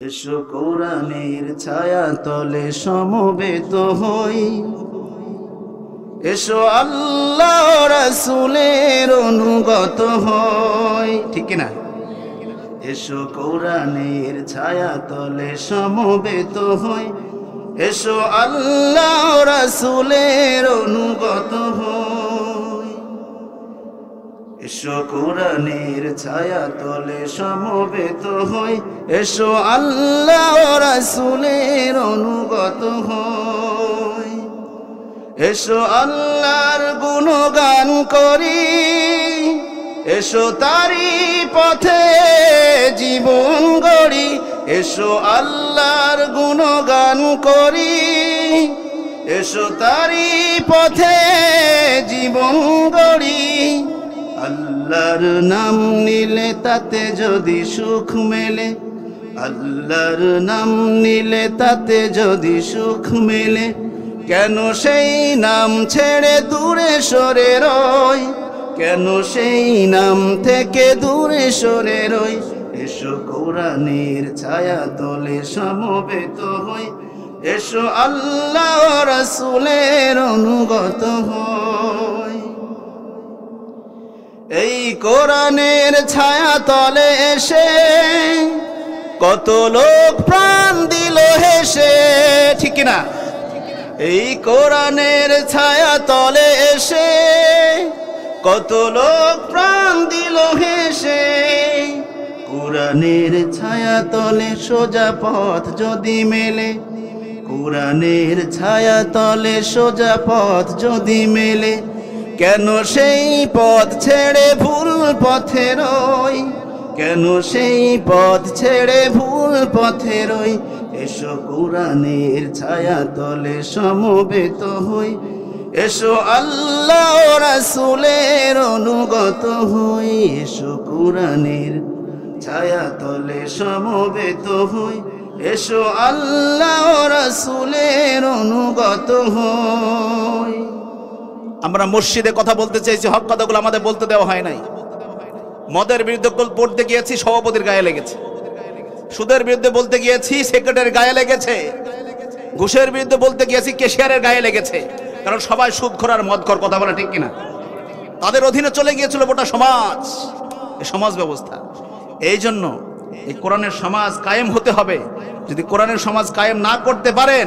এসো কোরআনের ছায়া তলে সমবেত হই, এসো আল্লাহ রাসূলের অনুগত হই। ঠিক না? এসো কোরআনের ছায়া তলে সমবেত হই, এসো আল্লাহ রাসূলের অনুগত হই। এসো কোরআনের ছায়া তলে সমবেত হই, এসো আল্লাহ রাসূলের অনুগত হই। এসো আল্লাহর গুণগান করি, এসো তারি পথে জীবন গড়ি। এসো আল্লাহর গুণগান করি, এসো তারি পথে জীবন গড়ি। আল্লাহর নাম নিলে তাতে যদি সুখ মেলে, আল্লাহর নাম নিলে তাতে যদি সুখ মেলে, কেন সেই নাম ছেড়ে দূরে সরে রই, কেন সেই নাম থেকে দূরে সরে রই। এসো কোরআনের ছায়া তলে সমবেত হই, এসো আল্লাহ রাসূলের অনুগত হই। এই কোরআনের ছায়া তলে এসে কত লোক প্রাণ দিল হেসে। ঠিক না? এই কোরআনের ছায়া তলে এসে কত লোক প্রাণ দিল হেসে। কোরআনের ছায়া তলে সোজা পথ যদি মেলে, কোরআনের ছায়া তলে সোজা পথ যদি মেলে, কেন সেই পথ ছেড়ে ভুল পথে রই, কেন সেই পথ ছেড়ে ভুল পথে রই। এসো কোরআনের ছায়া তলে সমবেত হই, এসো আল্লাহ রাসূলের অনুগত হই। এসো কোরআনের ছায়া তলে সমবেত হই, এসো আল্লাহ রাসূলের অনুগত হই। আমরা মসজিদে কথা বলতে চাইছি, হক কথাগুলো আমাদের বলতে দেওয়া হয় নাই। মদের বিরুদ্ধে পড়তে গিয়েছি, সভাপতির গায়ে লেগেছে। সুদের বিরুদ্ধে বলতে গিয়েছি, সেক্রেটারির গায়ে লেগেছে। ঘুষের বিরুদ্ধে বলতে গিয়েছি, ক্যাশিয়ারের গায়ে লেগেছে। কারণ সবাই সুদখোর আর মদখোর, কথা বলা ঠিক কিনা? তাদের অধীনে চলে গিয়েছিল গোটা সমাজ, এই সমাজ ব্যবস্থা। এই জন্য এই কোরআনের সমাজ কায়েম হতে হবে। যদি কোরআনের সমাজ কায়েম না করতে পারেন,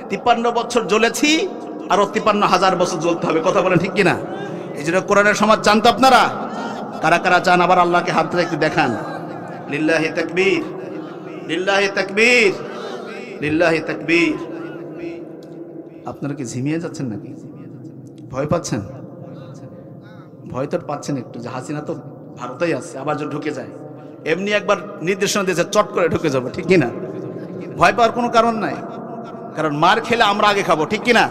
53 বছর জ্বলেছি, আরো 53,000 বছর জ্বলতে হবে, কথা বলেন ঠিক কিনা? এই জন্য কোরআনের সমাজ চান তো আপনারা? কারা কারা চান? আবার আল্লাহকে হাত ধরে একটু দেখান। লিল্লাহি তাকবীর, লিল্লাহি তাকবীর, লিল্লাহি তাকবীর। আপনারা কি ঝিমিয়ে যাচ্ছেন নাকি? ভয় পাচ্ছেন? ভয় তো পাচ্ছেন একটু, যে হাসিনা তো ভারতেই আছে, আবার যদি ঢুকে যায়। এমনি একবার নির্দেশনা দিয়েছে, চট করে ঢুকে যাবো, ঠিক কিনা? ভয় পাওয়ার কোনো কারণ নাই, কারণ মার খেলে আমরা আগে খাবো, ঠিক কিনা?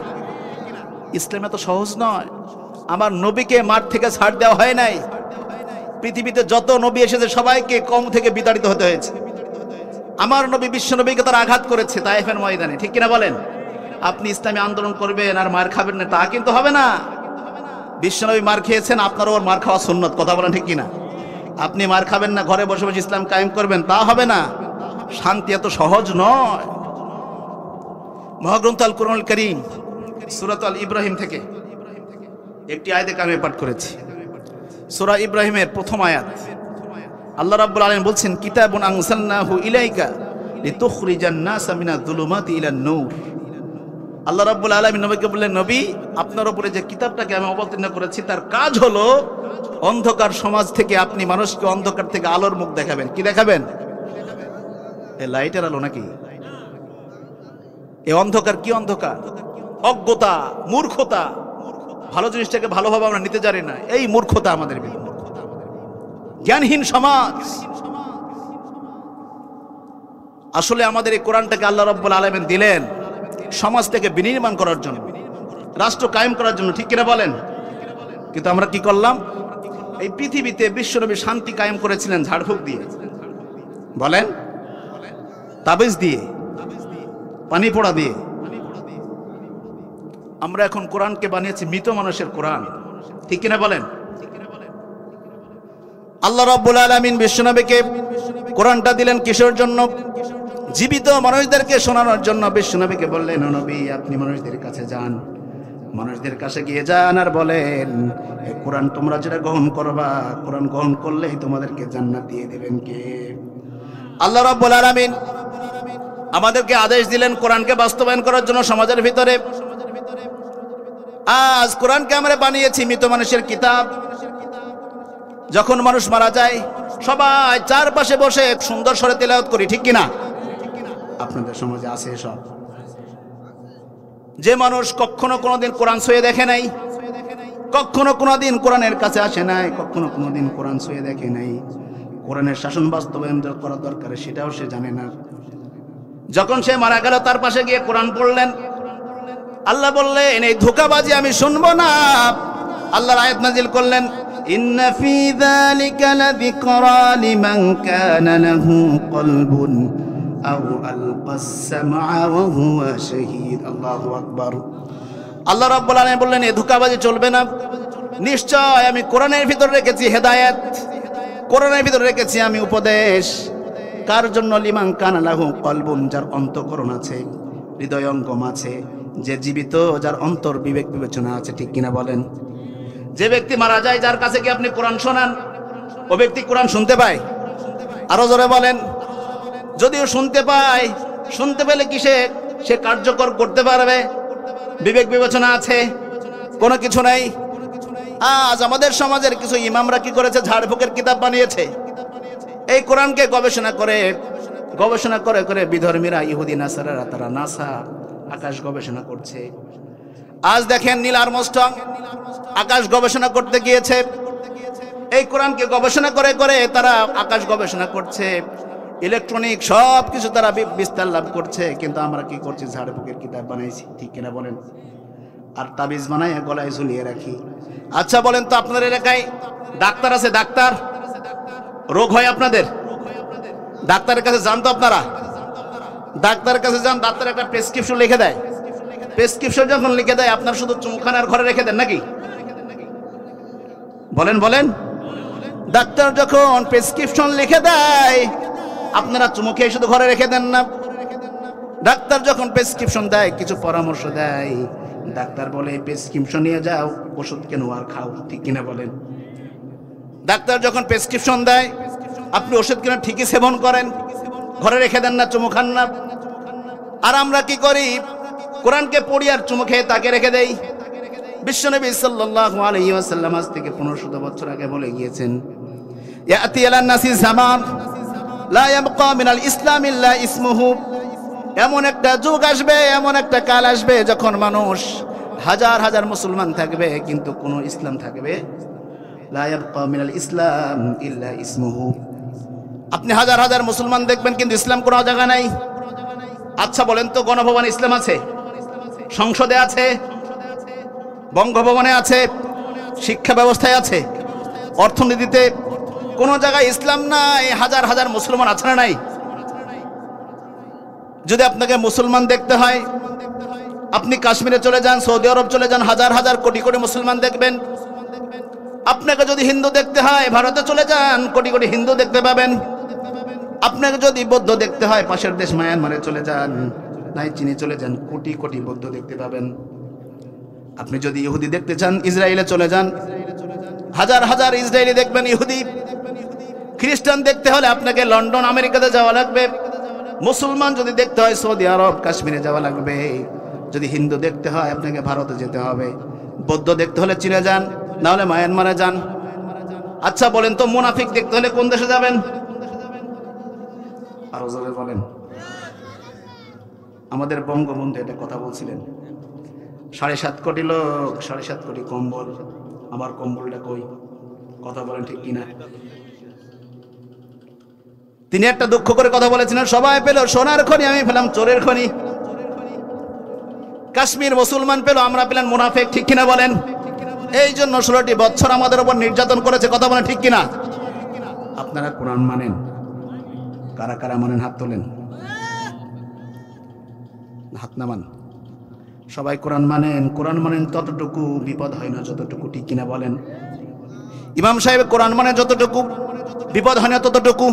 ইসলাম এত সহজ নয়। আমার নবীকে মার থেকে ছাড় দেওয়া হয় নাই। পৃথিবীতে যত নবী এসেছে সবাইকে কম থেকে বিতাড়িত হতে হয়েছে। আমার নবী বিশ্ব নবীকে তারা আঘাত করেছে তায়েফের ময়দানে, ঠিক কিনা বলেন? আপনি ইসলামী আন্দোলন করবেন আর মার খাবেন না, তা কিন্তু হবে না। বিশ্বনবী মার খেয়েছেন, আপনারও ওর মার খাওয়া সুন্নত, কথা বলেন ঠিক কিনা? আপনি মার খাবেন না, ঘরে বসে বসে ইসলাম কায়েম করবেন, তা হবে না। শান্তি এত সহজ নয়। মহাগ্রন্থ আল কুরআনুল কারীম সূরা আল ইব্রাহিম থেকে একটি আয়াতে কারিমা পাঠ করেছি। সূরা ইব্রাহিমের প্রথম আয়াত। আল্লাহ রাব্বুল আলামিন বলছেন, কিতাবুন আনজালনাহু ইলাইকা লিতুখরিজান নাসা মিনাজ যুলুমাতি ইলান নূর। আল্লাহ রাব্বুল আলামিন নবীকে বললেন, নবী, আপনার উপরে যে কিতাবটাকে আমি অবতীর্ণ করেছি তার কাজ হলো অন্ধকার সমাজ থেকে আপনি মানুষকে অন্ধকার থেকে আলোর মুখ দেখাবেন। কি দেখাবেন? এই লাইটের আলো নাকি? এই অন্ধকার কি অন্ধকার? অজ্ঞতা, মূর্খতা। ভালো জিনিসটাকে ভালোভাবে আমরা নিতে জানি না, এই মূর্খতা আমাদের ভিতরে। জ্ঞানহীন সমাজ। আসলে আমাদের এই কোরআনটাকে আল্লাহ রাব্বুল আলামিন দিলেন সমাজটাকে বিনির্মাণ করার জন্য, রাষ্ট্র কায়েম করার জন্য, ঠিক কিনা বলেন? কিন্তু আমরা কি করলাম? এই পৃথিবীতে বিশ্বনবী শান্তি কায়েম করেছিলেন ঝাড়ফুঁক দিয়ে, বলেন, তাবিজ দিয়ে, পানি পোড়া দিয়ে। আমরা এখন কোরআনকে বানিয়েছি মৃত মানুষের কোরআন, ঠিক কিনা বলেন? আল্লাহ রাব্বুল আলামিন বিশ্বনবীকে কোরআনটা দিলেন কিসের জন্য? জীবিত মানুষদেরকে শোনানোর জন্য। বিশ্বনবীকে বললেন, ও নবী, আপনি মানুষদের কাছে যান, মানুষদের কাছে গিয়ে যান আর বলেন, এই কোরআন তোমরা যেটা গ্রহণ করবা, কোরআন গ্রহণ করলেই তোমাদেরকে জান্নাত দিয়ে দেবেন কে? আল্লাহ রাব্বুল আলামিন আমাদেরকে আদেশ দিলেন কোরআনকে বাস্তবায়ন করার জন্য সমাজের ভিতরে। আজ কোরআনকে আমরা বানিয়েছি মৃত মানুষের কিতাব। যখন মানুষ মারা যায় সবাই চারপাশে বসে সুন্দর স্বরে তেলাওয়াত করি, ঠিক কিনা? আপনাদের সমাজে আছে এসব? যে মানুষ কখনো কোনোদিন কোরআন ছুঁয়ে দেখে নাই, কখনো কোনোদিন কোরআনের কাছে আসে নাই, কখনো কোনোদিন কোরআন ছুঁয়ে দেখে নাই, কোরআনের শাসন বাস্তবায়ন করা দরকার সেটাও সে জানে না, যখন সে মারা গেল তার পাশে গিয়ে কোরআন পড়লেন, আল্লাহ বললেন এই ধোঁকাবাজি আমি শুনবো না। আল্লাহর আয়াত নাজিল করলেন, ইন্না ফি যালিকা লাযিকরা লিমান কানা লাহু কলবুন আও আলকাস সামআ ওয়া হুয়া শাহীদ। আল্লাহু আকবার। আল্লাহ রাব্বুল আলামিন বললেন এই ধোঁকাবাজি চলবে না। নিশ্চয় আমি কোরআনের ভিতর রেখেছি হেদায়েত, কোরআনের ভিতর রেখেছি আমি উপদেশ। কার জন্য? লিমান কানা লাহু কলবুন, যার অন্তঃকরণ আছে, হৃদয়ঙ্গম আছে, যে জীবিত, যার অন্তর বিবেক বিবেচনা আছে, ঠিক কিনা বলেন? যে ব্যক্তি মারা যায় যার কাছে কি আপনি কোরআন শোনান, ও ব্যক্তি কোরআন শুনতে পায়? আরো জোরে বলেন। যদিও শুনতে পায়, শুনতে পেলে কি সে কার্যকর করতে পারবে? বিবেক বিবেচনা আছে? কোনো কিছু নাই। আজ আমাদের সমাজের কিছু ইমামরা কি করেছে? ঝাড়ফুঁকের কিতাব বানিয়েছে। এই কোরআনকে গবেষণা করে করে বিধর্মীরা, ইহুদি নাসারারা, তারা নাসা, আকাশ গবেষণা করছে। আজ দেখেন নীল আর্মস্ট্রং আকাশ গবেষণা করতে গিয়েছে। এই কোরআনকে গবেষণা করে করে তারা আকাশ গবেষণা করছে, ইলেকট্রনিক সব কিছু তারা বিস্তার লাভ করছে। কিন্তু আমরা কি করছি? ঝাড়ফুঁকের কিতাব বানাইছি, ঠিক কিনা বলেন? আর তাবিজ বানাই গলায় ঝুলিয়ে রাখি। আচ্ছা বলেন তো, আপনাদের এলাকায় ডাক্তার আছে? ডাক্তার, রোগ হয় আপনাদের, ডাক্তারের কাছে যান তো আপনারা? ডাক্তারের কাছে যান, ডাক্তার একটা প্রেসক্রিপশন লিখে দেয়। প্রেসক্রিপশন যখন লিখে দেয় আপনার শুধু চুমখানার ঘরে রেখে দেন নাকি? বলেন বলেন। ডাক্তার যখন প্রেসক্রিপশন লিখে দেয় আপনারা চুমু খেয়ে শুধু ঘরে রেখে দেন না। ডাক্তার যখন প্রেসক্রিপশন দেয়, কিছু পরামর্শ দেয়, ডাক্তার বলে প্রেসক্রিপশন নিয়ে যাও, ওষুধ কেন আর খাও, ঠিক কিনা বলেন? ডাক্তার যখন প্রেসক্রিপশন দেয় আপনি ওষুধ কিনা ঠিকই সেবন করেন, ঘরে রেখে দেন না, চুমু খান না। আর আমরা কি করি? কোরআনকে পড়ি আর চুমু খেয়ে তাকে রেখে দেই। বিশ্বনবী সাল্লাল্লাহু আলাইহি ওয়াসাল্লাম আজ থেকে 1500 বছর আগে বলে গিয়েছেন, ইয়াতি আলান নাসি জামান লা ইয়াবকা মিনাল ইসলাম ইল্লা ইসমুহু। এমন একটা যুগ আসবে, এমন একটা কাল আসবে যখন মানুষ হাজার হাজার মুসলমান থাকবে কিন্তু কোনো ইসলাম থাকবে, লা ইয়াবকা মিনাল ইসলাম ইল্লা ইসমুহু। আপনি হাজার হাজার মুসলমান দেখবেন কিন্তু ইসলাম কোনো জায়গা নাই। আচ্ছা বলেন তো, গণভবনে ইসলাম আছে? সংসদে আছে? বঙ্গভবনে আছে? শিক্ষা ব্যবস্থায় আছে? অর্থনীতিতে? কোন জায়গায় ইসলাম নাই। হাজার হাজার মুসলমান আছে না নাই? যদি আপনাকে মুসলমান দেখতে হয় আপনি কাশ্মীরে চলে যান, সৌদি আরব চলে যান, হাজার হাজার কোটি কোটি মুসলমান দেখবেন। আপনাকে যদি হিন্দু দেখতে হয় ভারতে চলে যান, কোটি কোটি হিন্দু দেখতে পাবেন। আপনাকে যদি বৌদ্ধ দেখতে হয় পাশের দেশ মায়ানমারে চলে যান, নাই চীনে চলে যান, কোটি কোটি বৌদ্ধ দেখতে পাবেন। আপনি যদি ইহুদি দেখতে চান ইসরায়েলে চলে যান, হাজার হাজার ইসরায়েলি দেখবেন, ইহুদি। খ্রিস্টান দেখতে হলে আপনাকে লন্ডন আমেরিকাতে যাওয়া লাগবে। মুসলমান যদি দেখতে হয় সৌদি আরব কাশ্মীরে যাওয়া লাগবে। যদি হিন্দু দেখতে হয় আপনাকে ভারতে যেতে হবে। বৌদ্ধ দেখতে হলে চীনে যান, না হলে মায়ানমারে যান। আচ্ছা বলেন তো, মুনাফিক দেখতে হলে কোন দেশে যাবেন? আরো জোরে বলেন। আমাদের বঙ্গবন্ধু এটা কথা বলছিলেন, 7.5 কোটি লোক, 7.5 কোটি কম্বল, আমার কম্বলটা কই? কথা বলেন ঠিক কিনা? তিনি একটা দুঃখ করে কথা বলেছিলেন, সবাই পেল সোনার খনি, আমি পেলাম চোরের খনি। কাশ্মীর মুসলমান পেল, আমরা পেলাম মুনাফিক, ঠিক কিনা বলেন? এই জন্য 16টি বছর আমাদের উপর নির্যাতন করেছে, কথা বলেন ঠিক কিনা? আপনারা কোরআন মানেন? কারা কারা মানেন হাত তোলেন। হাত নামান। সবাই কোরআন মানেন। কোরআন মানেন ততটুকু বিপদ হয় না যতটুকু, ঠিক কিনা বলেন? ইমাম সাহেব কোরআন মানে যতটুকু, বিপদ হয় না ততটুকু।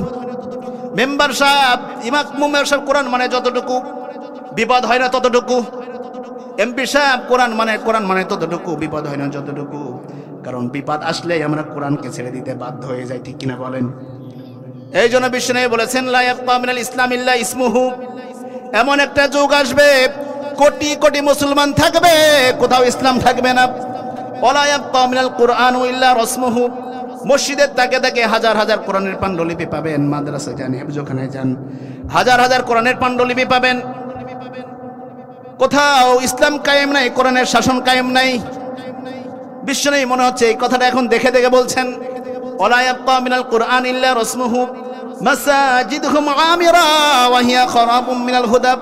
মেম্বার সাহেব, ইমাম মেম্বার সাহেব কোরআন মানে যতটুকু, বিপদ হয় না ততটুকু। এমপি সাহেব কোরআন মানে ততটুকু, বিপদ হয় না যতটুকু। কারণ বিপদ আসলে আমরা কোরআনকে ছেড়ে দিতে বাধ্য হয়ে যাই, ঠিক কিনা বলেন? এই জন্য বিশ্বনবী বলেছেন, লা ইয়াবকা মিনাল ইসলাম ইল্লা ইসমুহু। এমন একটা যুগ আসবে, কোটি কোটি মুসলমান থাকবে, কোথাও ইসলাম থাকবে না। ওয়ালা ইয়াবকা মিনাল কুরআন ইল্লা রাসমুহু। মসজিদের তাকে তাকে হাজার হাজার কোরআনের পাণ্ডুলিপি পাবেন, মাদ্রাসায় যান, হেফজখানায় যান, হাজার হাজার কোরআনের পাণ্ডুলিপি পাবেন। কোথাও ইসলাম কায়েম নাই, কোরআনের শাসন কায়েম নাই। বিশ্বনবী মনে হচ্ছে এই কথাটা এখন দেখে দেখে বলছেন, ওয়ালা ইয়াবকা মিনাল কুরআন ইল্লা রাসমুহু মাসাজিদুহুম আমিরা ওয়া হিয়া খারাবুম মিনাল হুদা।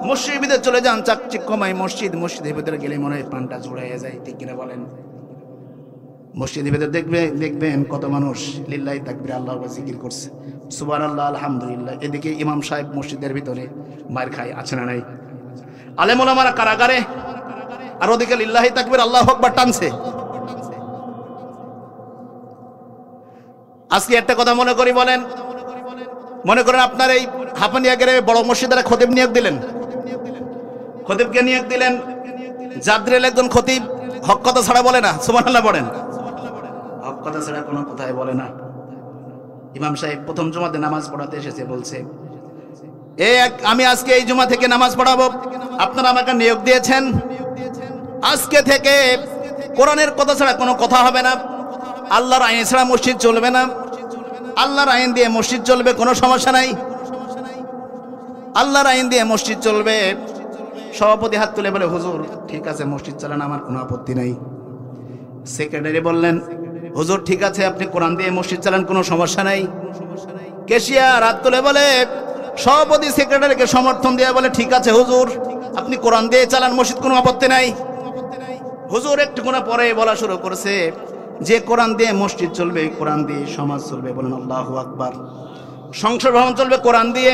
মসজিদে চলে যান, চাকচিক্যময় মসজিদের ভিতরে গেলে মনে হয় প্রাণটা জুড়াইয়া যায়, ঠিক কিনা বলেন? মসজিদের ভিতরে দেখবেন কত মানুষ লিল্লাহি তাকবীর, আল্লাহু আকবার জিকির করছে, সুবহানাল্লাহ, আলহামদুলিল্লাহ। এদিকে ইমাম সাহেব মসজিদের ভিতরে মার খায়, আছে না নাই? আলেম ওলামারা কারাগারে, আর ওদিকে লিল্লাহি তাকবীর, আল্লাহু আকবার টানছে। আজকে একটা কথা মনে করি, বলেন, মনে করেন আপনার এই হাফানিয়া গ্রামে বড় মসজিদের খতিব নিয়োগ দিলেন, খতিবকে নিয়োগ দিলেন, জাদ্রেল একজন খতিব হক কথা ছাড়া বলে না, সুবহানাল্লাহ বলেন, হক কথা ছাড়া কোনো কথাই বলে না। ইমাম সাহেব প্রথম জুমাতে নামাজ পড়াতে এসেছে, বলছে, আমি আজকে এই জুমা থেকে নামাজ পড়াবো, আপনারা আমাকে নিয়োগ দিয়েছেন, আজকে থেকে কোরআনের কথা ছাড়া কোনো কথা হবে না, আল্লাহর আইন ছাড়া মসজিদ চলবে না, আল্লাহর আইন দিয়ে মসজিদ চলবে, কোনো সমস্যা নাই, আল্লাহর আইন দিয়ে মসজিদ চলবে। সভাপতি হাত তুলে বলে, হুজুর ঠিক আছে, মসজিদ চালান, আমার কোনো আপত্তি নাই। সেক্রেটারি বললেন, হুজুর ঠিক আছে, আপনি কোরআন দিয়ে মসজিদ চালান, কোনো সমস্যা নাই। কেশিয়ার হাত তুলে বলে, সভাপতি সেক্রেটারিকে সমর্থন দিয়ে বলে, ঠিক আছে হুজুর, আপনি কোরআন দিয়ে চালান, মসজিদ, কোনো আপত্তি নাই। হুজুর একটুখানি পরে বলা শুরু করেছে, যে কোরআন দিয়ে মসজিদ চলবে, কোরআন দিয়ে সমাজ চলবে, বলেন আল্লাহু আকবার। সংসদ ভবন চলবে কোরআন দিয়ে,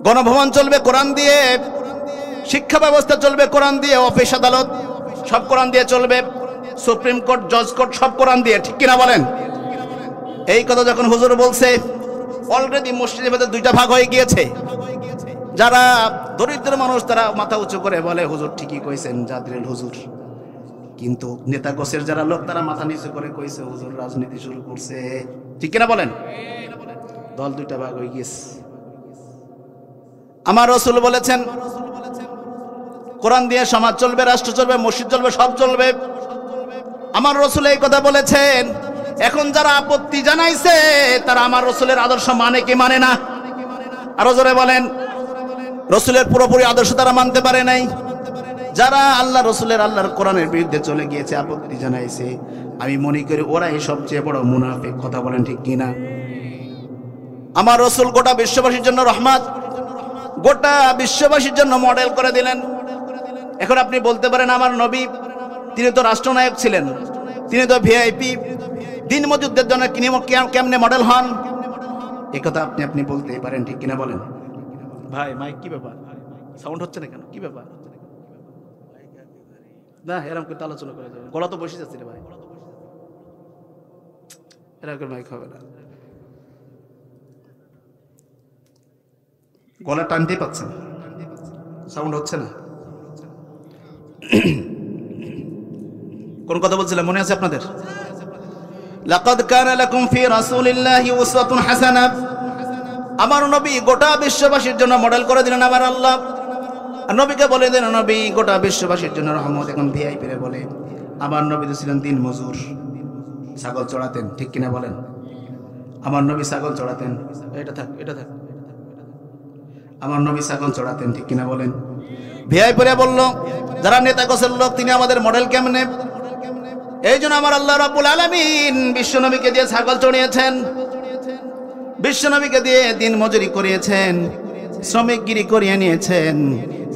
গণভবন চলবে কোরআন দিয়ে, শিক্ষা ব্যবস্থা চলবে কোরআন দিয়ে, অফিস আদালত সব কোরআন দিয়ে চলবে, সুপ্রিম কোর্ট, জজ কোর্ট সব কোরআন দিয়ে, ঠিক কিনা বলেন? এই কথা যখন হুজুর বলছে, অলরেডি মসজিদের ভেতরে দুইটা ভাগ হয়ে গিয়েছে। যারা দরিদ্র মানুষ তারা মাথা উঁচু করে বলে, হুজুর ঠিকই কইছেন, জাদ্রেল হুজুর। কিন্তু নেতা গোছের যারা লোক, তারা মাথা নিচু করে কইছে, হুজুর রাজনীতি শুরু করছে, ঠিক কিনা বলেন? দল দুইটা ভাগ হয়ে গিয়েছে। আমার রাসূল বলেছেন, কোরআন দিয়ে সমাজ চলবে, রাষ্ট্র চলবে, মসজিদ চলবে, সব চলবে। আমার রাসূল এই কথা বলেছেন। এখন যারা আপত্তি জানাইছে, তারা আমার রাসূলের আদর্শ মানে কি মানে না? আরো জোরে বলেন। রাসূলের পুরোপুরি আদর্শ তারা মানতে পারে নাই। যারা আল্লাহ রাসূলের, আল্লাহর কোরআনের বিরুদ্ধে চলে গিয়েছে, আপত্তি জানাইছে, আমি মনে করি ওরাই সবচেয়ে বড় মুনাফিক। কথা বলেন ঠিক কিনা? আমার রাসূল গোটা বিশ্ববাসীর জন্য রহমত, গোটা বিশ্ববাসীর জন্য মডেল করে দিলেন। এখন আপনি বলতে পারেন, আমার নবী, তিনি তো রাষ্ট্রনায়ক ছিলেন, তিনি তো ভিআইপি, দিন মজুরদের জন্য কেমনে মডেল হন? একথা আপনি বলতেই পারেন, ঠিক কিনা বলেন? ভাই মাইক কি ব্যাপার, সাউন্ড হচ্ছে না কেন, কি ব্যাপার? না এরকম করতে আলোচনা করে যাবে, গলা তো বসে যাচ্ছে রে ভাই, এরকম মাইক হবে না, গলা টানতেই পাচ্ছেন, সাউন্ড হচ্ছে না। কোন কথা বলছিলাম মনে আছে আপনাদের? লাকাদ কানা লাকুম ফি রাসূলিল্লাহি উসওয়াতুন হাসানাহ। আমার নবী গোটা বিশ্ববাসীর জন্য মডেল করে দিলেন আমার আল্লাহ। নবীকে বলে দেন, নবী গোটা বিশ্ববাসীর জন্য রহমত। এখন ভিআইপি রে বলে, আমার নবী তো ছিলেন দিন মজুর, ছাগল চড়াতেন, ঠিক কিনা বলেন? আমার নবী ছাগল চড়াতেন, এটা থাক। আমার নবী ছাগল চড়াতেন, ঠিক কিনা বলেন? ভিআইপি রে বলল, যারা নেতা গোছের লোক, তিনি আমাদের মডেল কেমনে? এই জন্য আমার আল্লাহ রাব্বুল আলামিন বিশ্বনবীকে দিয়ে ছাগল চড়িয়েছেন, বিশ্বনবীকে দিয়ে দিন মজুরি করিয়েছেন, শ্রমিকগিরি করিয়ে নিয়েছেন।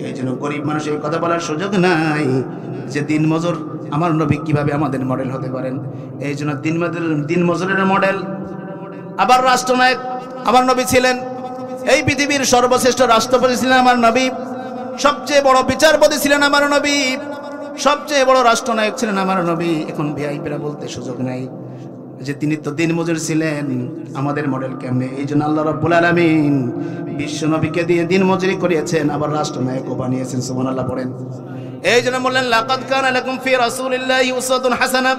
এই জন্য গরিব মানুষ এই কথা বলার সুযোগ নাই যে দিন মজুর আমার নবী কিভাবে আমাদের মডেল হতে পারেন। এই জন্য দিন মজুরের মডেল। আবার রাষ্ট্রনায়ক আমার নবী ছিলেন, এই পৃথিবীর সর্বশ্রেষ্ঠ রাষ্ট্রপতি ছিলেন আমার নবী, সবচেয়ে বড় বিচারপতি ছিলেন আমার নবী, সবচেয়ে বড় রাষ্ট্রনায়ক ছিলেন আমার নবী। এখন ভিআইপিরা বলতে সুযোগ নাই যে তিনি তো দিনমজুর ছিলেন, আমাদের মডেল কেমনে? এই জন্য আল্লাহ রাব্বুল আলামিন বিশ্ব নবীকে দিয়ে দিনমজুরি করিয়েছেন, আবার রাষ্ট্রনায়কও বানিয়েছেন। সুবহানাল্লাহ পড়েন। এই জন্য বললেন লাকাদ কানা লাকুম ফি রাসূলিল্লাহি উসওয়াতুন হাসানা।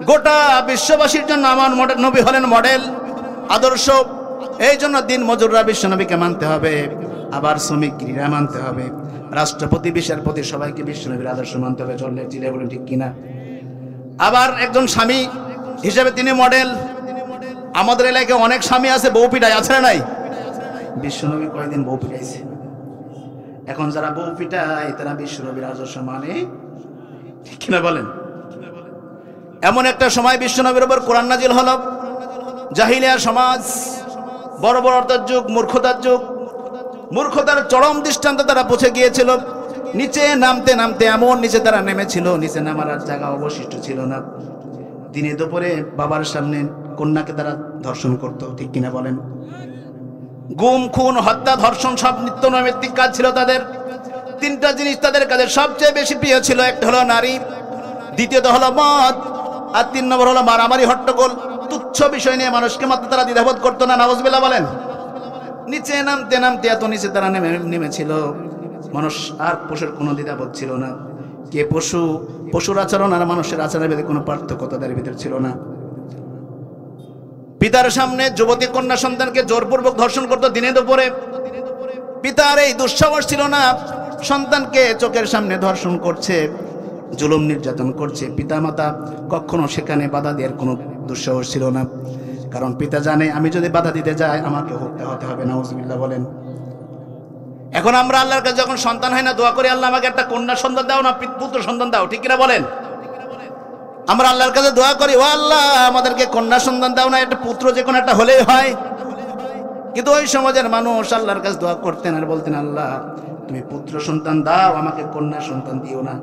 গোটা বিশ্ববাসীর জন্য আমার মডেল নবী হলেন মডেল, আদর্শ। এই জন্য দিনমজুররা বিশ্ব নবীকে মানতে হবে, আবার শ্রমিকরা মানতে হবে, রাষ্ট্রপতি বিচারপতি সবাইকে বিশ্ব নবীর আদর্শ মানতে হবে। চললে চিলে বলেন ঠিক কিনা? আবার একজন স্বামী হিসেবে তিনি মডেল। আমাদের এলাকায় অনেক স্বামী আছে বউ পিটায়, আছে না নাই? বিশ্বনবী কয়েকদিন বউ পিটাইছে। এখন যারা বউ পিটায় তারা বিশ্বনবীর আদর্শ মানে, ঠিক কিনা বলেন? এমন একটা সময় বিশ্বনবীর উপর কোরআন নাজিল হলো। জাহিলিয়া সমাজ, বড় বড় যুগ, মূর্খতার যুগ, মূর্খতার চরম দৃষ্টান্ত তারা পৌঁছে গিয়েছিল। নিচে নামতে নামতে এমন নিচে তারা নেমেছিল, নিচে নামার আর জায়গা অবশিষ্ট ছিল না। দিনে দুপুরে বাবার সামনে কন্যাকে তারা ধর্ষণ করত, ঠিক কিনা বলেন? গুম, খুন, হত্যা, ধর্ষণ সব নিত্য নৈমিত্তিক কাজ ছিল তাদের। তিনটা জিনিস তাদের কাছে সবচেয়ে বেশি প্রিয় ছিল। একটা হলো নারী, দ্বিতীয়ত হলো মদ, আর 3 নম্বর হলো মারামারি, হট্টগোল। তুচ্ছ বিষয় নিয়ে মানুষকে মাত্র তারা দ্বিধাবোধ করতো না। নাউজুবিল্লাহ বলেন। নিচে নামতে নামতে এত নিচে তারা নেমেছিল, মানুষ আর পশুর কোনো দ্বিধাবোধ ছিল না। কে পশু, পশুর আচরণ আর মানুষের আচরণের ভিতরে কোনো পার্থক্য তাদের ভিতরে ছিল না। পিতার সামনে যুবতী কন্যা সন্তানকে জোরপূর্বক ধর্ষণ করতো দিনে দুপুরে। পিতার এই দুঃসাহস ছিল না, সন্তানকে চোখের সামনে ধর্ষণ করছে, জুলুম নির্যাতন করছে। পিতা মাতা কখনো সেখানে বাধা দেওয়ার কোনো দুঃসাহস ছিল না, কারণ পিতা জানে আমি যদি বাধা দিতে যাই আমাকে হত্যা হতে হবে। নাউজুবিল্লাহ বলেন। এখন আমরা আল্লাহর কাছে যখন সন্তান হয় না দোয়া করি, আল্লাহ আমাকে একটা কন্যা সন্তান দাও না পুত্র সন্তান দাও, ঠিক কিনা বলেন? আমরা আল্লাহর কাছে দোয়া করি, ও আল্লাহ আমাদেরকে কন্যা সন্তান দাও না, একটা পুত্র যে কোনো একটা হলেই হয়। কিন্তু ওই সমাজের মানুষ আল্লাহর কাছে দোয়া করতেন আর বলতেন, আল্লাহ তুমি পুত্র সন্তান দাও, আমাকে কন্যা সন্তান দিও না।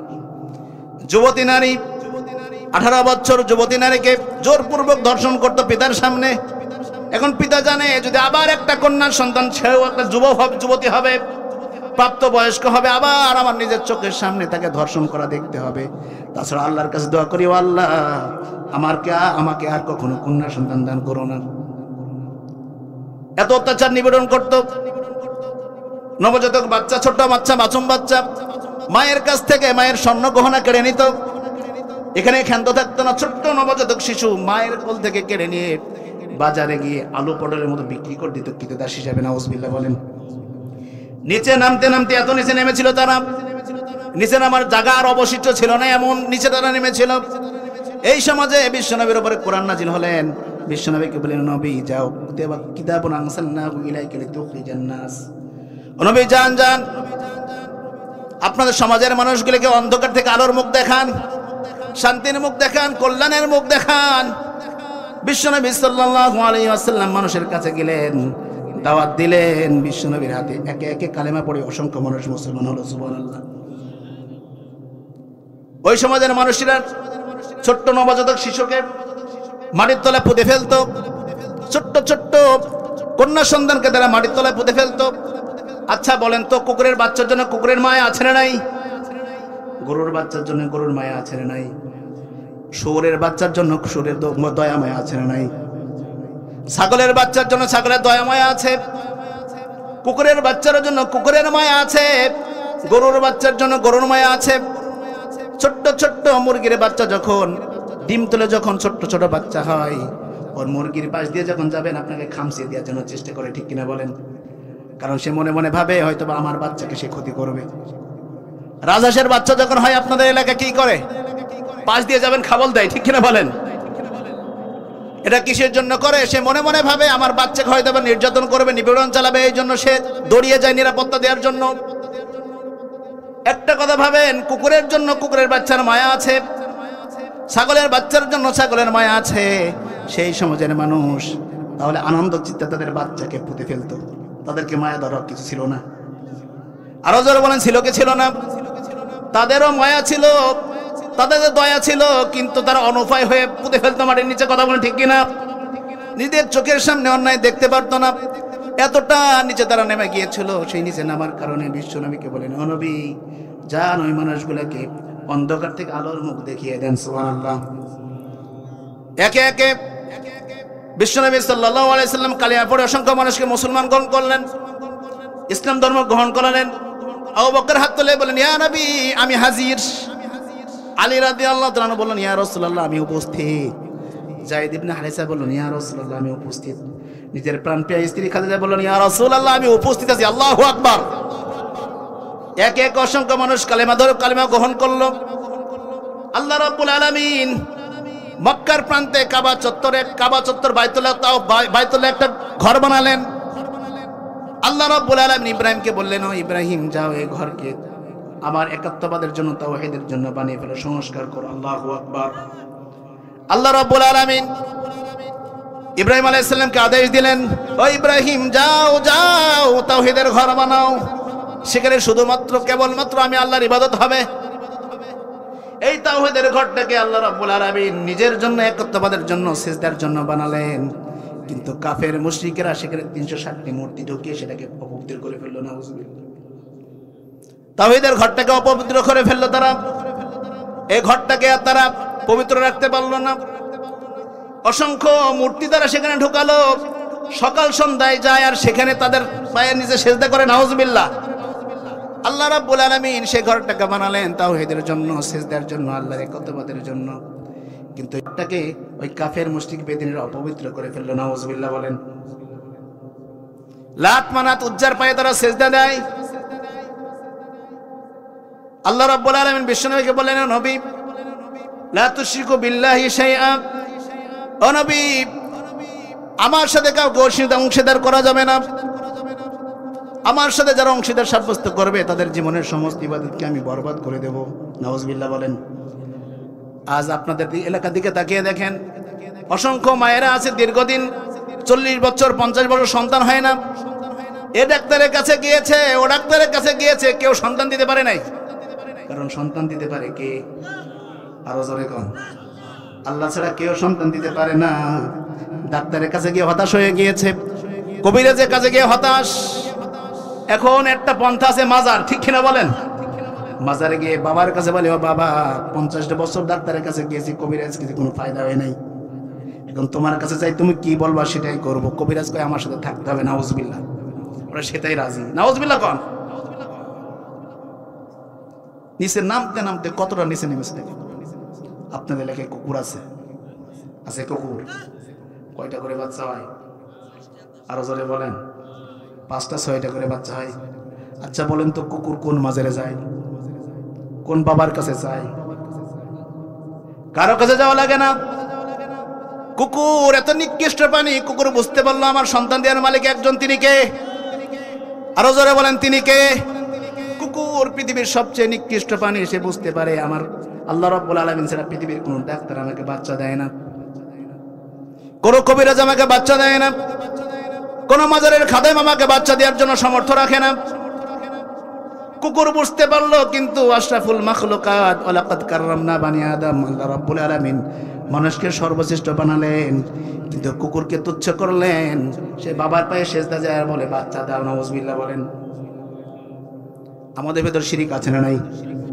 যুবতী নারী, 18 বছর যুবতী নারীকে জোরপূর্বক ধর্ষণ করতো পিতার সামনে। এখন পিতা জানে যদি আবার একটা কন্যা সন্তান, সেও একটা যুবতী হবে, প্রাপ্ত বয়স্ক হবে, আবার আমার নিজের চোখের সামনে তাকে ধর্ষণ করা দেখতে হবে। তাছাড়া আল্লাহর কাছে দোয়া করি, ও আল্লাহ আমাকে আর কখনো কন্যা সন্তান দান করো না। এত অত্যাচার নিবেদন করত। নবজাতক বাচ্চা, ছোট্ট বাচ্চা, মাসুম বাচ্চা, মায়ের কাছ থেকে মায়ের স্বর্ণ গহনা কেড়ে নিত। এখানে ক্ষান্ত থাকতো না। ছোট্ট নবজাতক শিশু মায়ের কোল থেকে কেড়ে নিয়ে বাজারে গিয়ে আলু পটলের মতো বিক্রি করে দিত কৃতদাস হিসাবে। নাউজুবিল্লাহ বলেন। নিচে নামতে নামতে এত নিচে নেমেছিল তারা, নিচে নামার জায়গা আর অবশিষ্ট ছিল না, এমন নিচে তারা নেমেছিল। এই সমাজে বিশ্বনবীর উপরে কোরআন নাজিল হলেন। বিশ্বনবীকে বলেন, নবী যাও, কিতাবুন আনসালনাহু ইলাইকা লিতুখরিজান নাস। নবী যান যান, আপনাদের সমাজের মানুষগুলোকে অন্ধকার থেকে আলোর মুখ দেখান, শান্তির মুখ দেখান, কল্যাণের মুখ দেখান। বিশ্বনবী সাল্লাল্লাহু আলাইহি ওয়াসাল্লাম মানুষের কাছে গেলেন, দাওয়াত দিলেন। বিশ্বনবীর হাতে একে একে কালেমা পড়ে অসংখ্য মানুষ মুসলমান হলো। সুবহানাল্লাহ। ওই সমাজের মানুষেরা ছোট্ট নবজাতক শিশুকে মাটির তলায় পুঁতে ফেলতো। ছোট্ট ছোট্ট কন্যা সন্তানকে তারা মাটির তলায় পুঁতে ফেলতো। আচ্ছা বলেন তো, কুকুরের বাচ্চার জন্য কুকুরের মায়া আছে না নাই? গরুর বাচ্চার জন্য গরুর মায়া আছে না নাই? শুয়োরের বাচ্চার জন্য শুয়োরের দয়া মায়া আছে না নাই? ছাগলের বাচ্চার জন্য ছাগলের দয়া মায়া আছে। কুকুরের বাচ্চার জন্য কুকুরের মায়া আছে। গরুর বাচ্চার জন্য গরুর মায়া আছে। ছোট্ট ছোট্ট মুরগির বাচ্চা যখন ডিম তোলে, যখন ছোট্ট ছোট বাচ্চা হয়, ওর মুরগির পাশ দিয়ে যখন যাবেন আপনাকে খামচিয়ে দেওয়ার জন্য চেষ্টা করে, ঠিক কিনা বলেন? কারণ সে মনে মনে ভাবে হয়তো বা আমার বাচ্চাকে সে ক্ষতি করবে। রাজহাঁসের বাচ্চা যখন হয় আপনাদের এলাকায় কি করে? পাশ দিয়ে যাবেন, খাবল দেয়, ঠিক কিনা বলেন? এটা কিসের জন্য করে? সে মনে মনে ভাবে আমার বাচ্চাকে হয়তো বা নির্যাতন করবে, নিপীড়ন চালাবে, এই জন্য সে দৌড়িয়ে যায় নিরাপত্তা দেওয়ার জন্য। একটা কথা ভাবেন, কুকুরের জন্য কুকুরের বাচ্চার মায়া আছে, ছাগলের বাচ্চার জন্য ছাগলের মায়া আছে। সেই সমাজের মানুষ তাহলে আনন্দ চিত্তে তাদের বাচ্চাকে পুঁতে ফেলতো, তাদেরকে মায়া ধরার কিছু ছিল না। আরো জোরে বলেন, ছিল কি ছিল না? তাদেরও মায়া ছিল, তাদের দয়া ছিল, কিন্তু তারা অনুপায় হয়ে পুঁতে ফেলতো মাটির নিচে। কথা বলেন ঠিক কিনা? নিজের চোখের সামনে অন্যায় দেখতে পারতো না, এতটা নিচে তারা নেমে গিয়েছিল। সেই নিচে নামার কারণে বিশ্বনবীকে বলেন, ও নবী যান, ওই মানুষগুলোকে অন্ধকার থেকে আলোর মুখ দেখিয়ে দেন। সুবহানাল্লাহ। একে একে বিশ্বনবী সাল্লাল্লাহু আলাইহি সাল্লাম কালিমা পড়ে অসংখ্য মানুষকে মুসলমান গ্রহণ করলেন, ইসলাম ধর্ম গ্রহণ করালেন। আবু বকর হাত তুলে বলেন, ইয়া নবী আমি হাজির। আলী রাদিয়াল্লাহু তাআলা বললেন, ইয়া রাসূলুল্লাহ আমি উপস্থিত। যায়েদ ইবনে হারিসা বললেন, ইয়া রাসূলুল্লাহ আমি উপস্থিত। নিজের প্রাণপ্রিয় স্ত্রী খাদিজা বললেন, ইয়া রাসূলুল্লাহ আমি উপস্থিত আছি। আল্লাহু আকবার। এক এক অসংখ্য মানুষ কালেমা গ্রহণ করলো। আল্লাহ রাব্বুল আলামিন মক্কার প্রান্তে কাবা চত্বর বাইতুল্লাহ একটা ঘর বানালেন। আল্লাহ রাব্বুল আলামিন ইব্রাহিমকে বললেন, ও ইব্রাহিম যাও এই ঘরকে আমার একাত্মবাদের জন্য, তাওহীদের জন্য বানিয়ে ফেলো, সংস্কার করো। আল্লাহু আকবার। আল্লাহ রাব্বুল আলামিন ইব্রাহিম আলাইহিস সালামকে আদেশ দিলেন, ও ইব্রাহিম যাও যাও তাওহীদের ঘর বানাও, সেখানে শুধুমাত্র কেবলমাত্র আমি আল্লাহর ইবাদত হবে। এই তাওহীদের ঘরটাকে আল্লাহ রাব্বুল আলামিন নিজের জন্য, একত্ববাদের জন্য, সিজদার জন্য বানালেন। কিন্তু কাফের মুশরিকেরা সেখানে 360টি মূর্তি ঢুকিয়ে সেটাকে অপবিত্র করে ফেললো। নাউজুবিল্লাহ। তাওহীদের ঘরটাকে অপবিত্র করে ফেললো তারা। এই ঘরটাকে আর তারা পবিত্র রাখতে পারলো না। অসংখ্য মূর্তি তারা সেখানে ঢুকালো। সকাল সন্ধ্যায় যায় আর সেখানে তাদের পায়ের নিচে সিজদা করে। নাউজুবিল্লাহ। আল্লাহ রাব্বুল আলামিন সেই ঘরটাকে বানালেন তাওহীদের জন্য, সিজদার জন্য, আল্লাহর একত্ববাদের জন্য। কিন্তু এটাকে ওই কাফের মুশরিক বেদিনীরা অপবিত্র করে ফেললো। নাউজুবিল্লাহ বলেন। লাত মানাত উজ্জার পায়ে তারা সিজদা দেয়। আল্লাহ রাব্বুল আলামিন বিশ্বনবীকে বললেন, ও নবী লা তুশরিকু বিল্লাহি শাইআ। ও নবী আমার সাথে কাউকে অংশীদার করা যাবে না। আমার সাথে যারা অংশীদার সাব্যস্ত করবে তাদের জীবনের সমস্ত ইবাদতকে আমি বরবাদ করে দেব। নাউজুবিল্লাহ বলেন। আজ আপনাদের এলাকার দিকে তাকিয়ে দেখেন, অসংখ্য মায়েরা আছে দীর্ঘদিন 40 বছর 50 বছর সন্তান হয় না। এ ডাক্তারের কাছে গিয়েছে, ও ডাক্তারের কাছে গিয়েছে, কেউ সন্তান দিতে পারে নাই। কারণ সন্তান দিতে পারে কে? আরো জোরে কোন? আল্লাহ ছাড়া কেউ সন্তান দিতে পারে না। ডাক্তারের কাছে গিয়ে হতাশ হয়ে গিয়েছে, কবিরাজের কাছে গিয়ে হতাশ। এখন একটা পন্থা আছে মাজার, ঠিক কিনা বলেন? মাজারে গিয়ে বাবার কাছে বলে, ও বাবা 50 বছর ডাক্তারের কাছে গিয়েছি, কবিরাজ কিছু কোনো ফায়দা হয় নাই। এখন তোমার কাছে চাই, তুমি কি বলবা সেটাই করবো। কবিরাজ কয় আমার সাথে থাকতে হবে। নাউজুবিল্লাহ। ওরা সেটাই রাজি। নাউজুবিল্লাহ কোন? নিচে নামতে নামতে কতটা নিচে নেমেছে দেখেন। আপনাদের এলাকায় কুকুর আছে? আছে কুকুর? কয়টা করে বাচ্চা হয়? আরো জোরে বলেন। 5টা 6টা করে বাচ্চা হয়। আচ্ছা বলেন তো, কুকুর কোন মাজারে যায়? কোন বাবার কাছে যায়? কারো কাছে যাওয়া লাগে না। কুকুর এত নিকৃষ্ট প্রাণী, কুকুর বুঝতে পারলো আমার সন্তান দেওয়ার মালিক একজন, তিনি কে? আরো জোরে বলেন, তিনি কে? কুকুর পৃথিবীর সবচেয়ে নিকৃষ্ট প্রাণী। সে বুঝতে পারে আমার আল্লাহ রাব্বুল আলামিন ছাড়া পৃথিবীর কোন ডাক্তার আমাকে বাচ্চা দেয় না, কোন কবিরাজ আমাকে বাচ্চা দেয় না, কোন মাজারের খাদেম আমাকে বাচ্চা দেওয়ার জন্য সমর্থ রাখে না। কুকুর বুঝতে পারলো, কিন্তু আশরাফুল মাখলুকাত ওয়ালাকাদ কাররামনা বানি আদম, আল্লাহ রাব্বুল আলামিন মানুষকে সর্বশ্রেষ্ঠ বানালেন, কিন্তু কুকুরকে তুচ্ছ করলেন। সে বাবার পায়ে সেজদা যায় আর বলে বাচ্চা দাও। নাউজুবিল্লাহ বলেন। আমাদের ভেতর শিরিক আছে না নাই?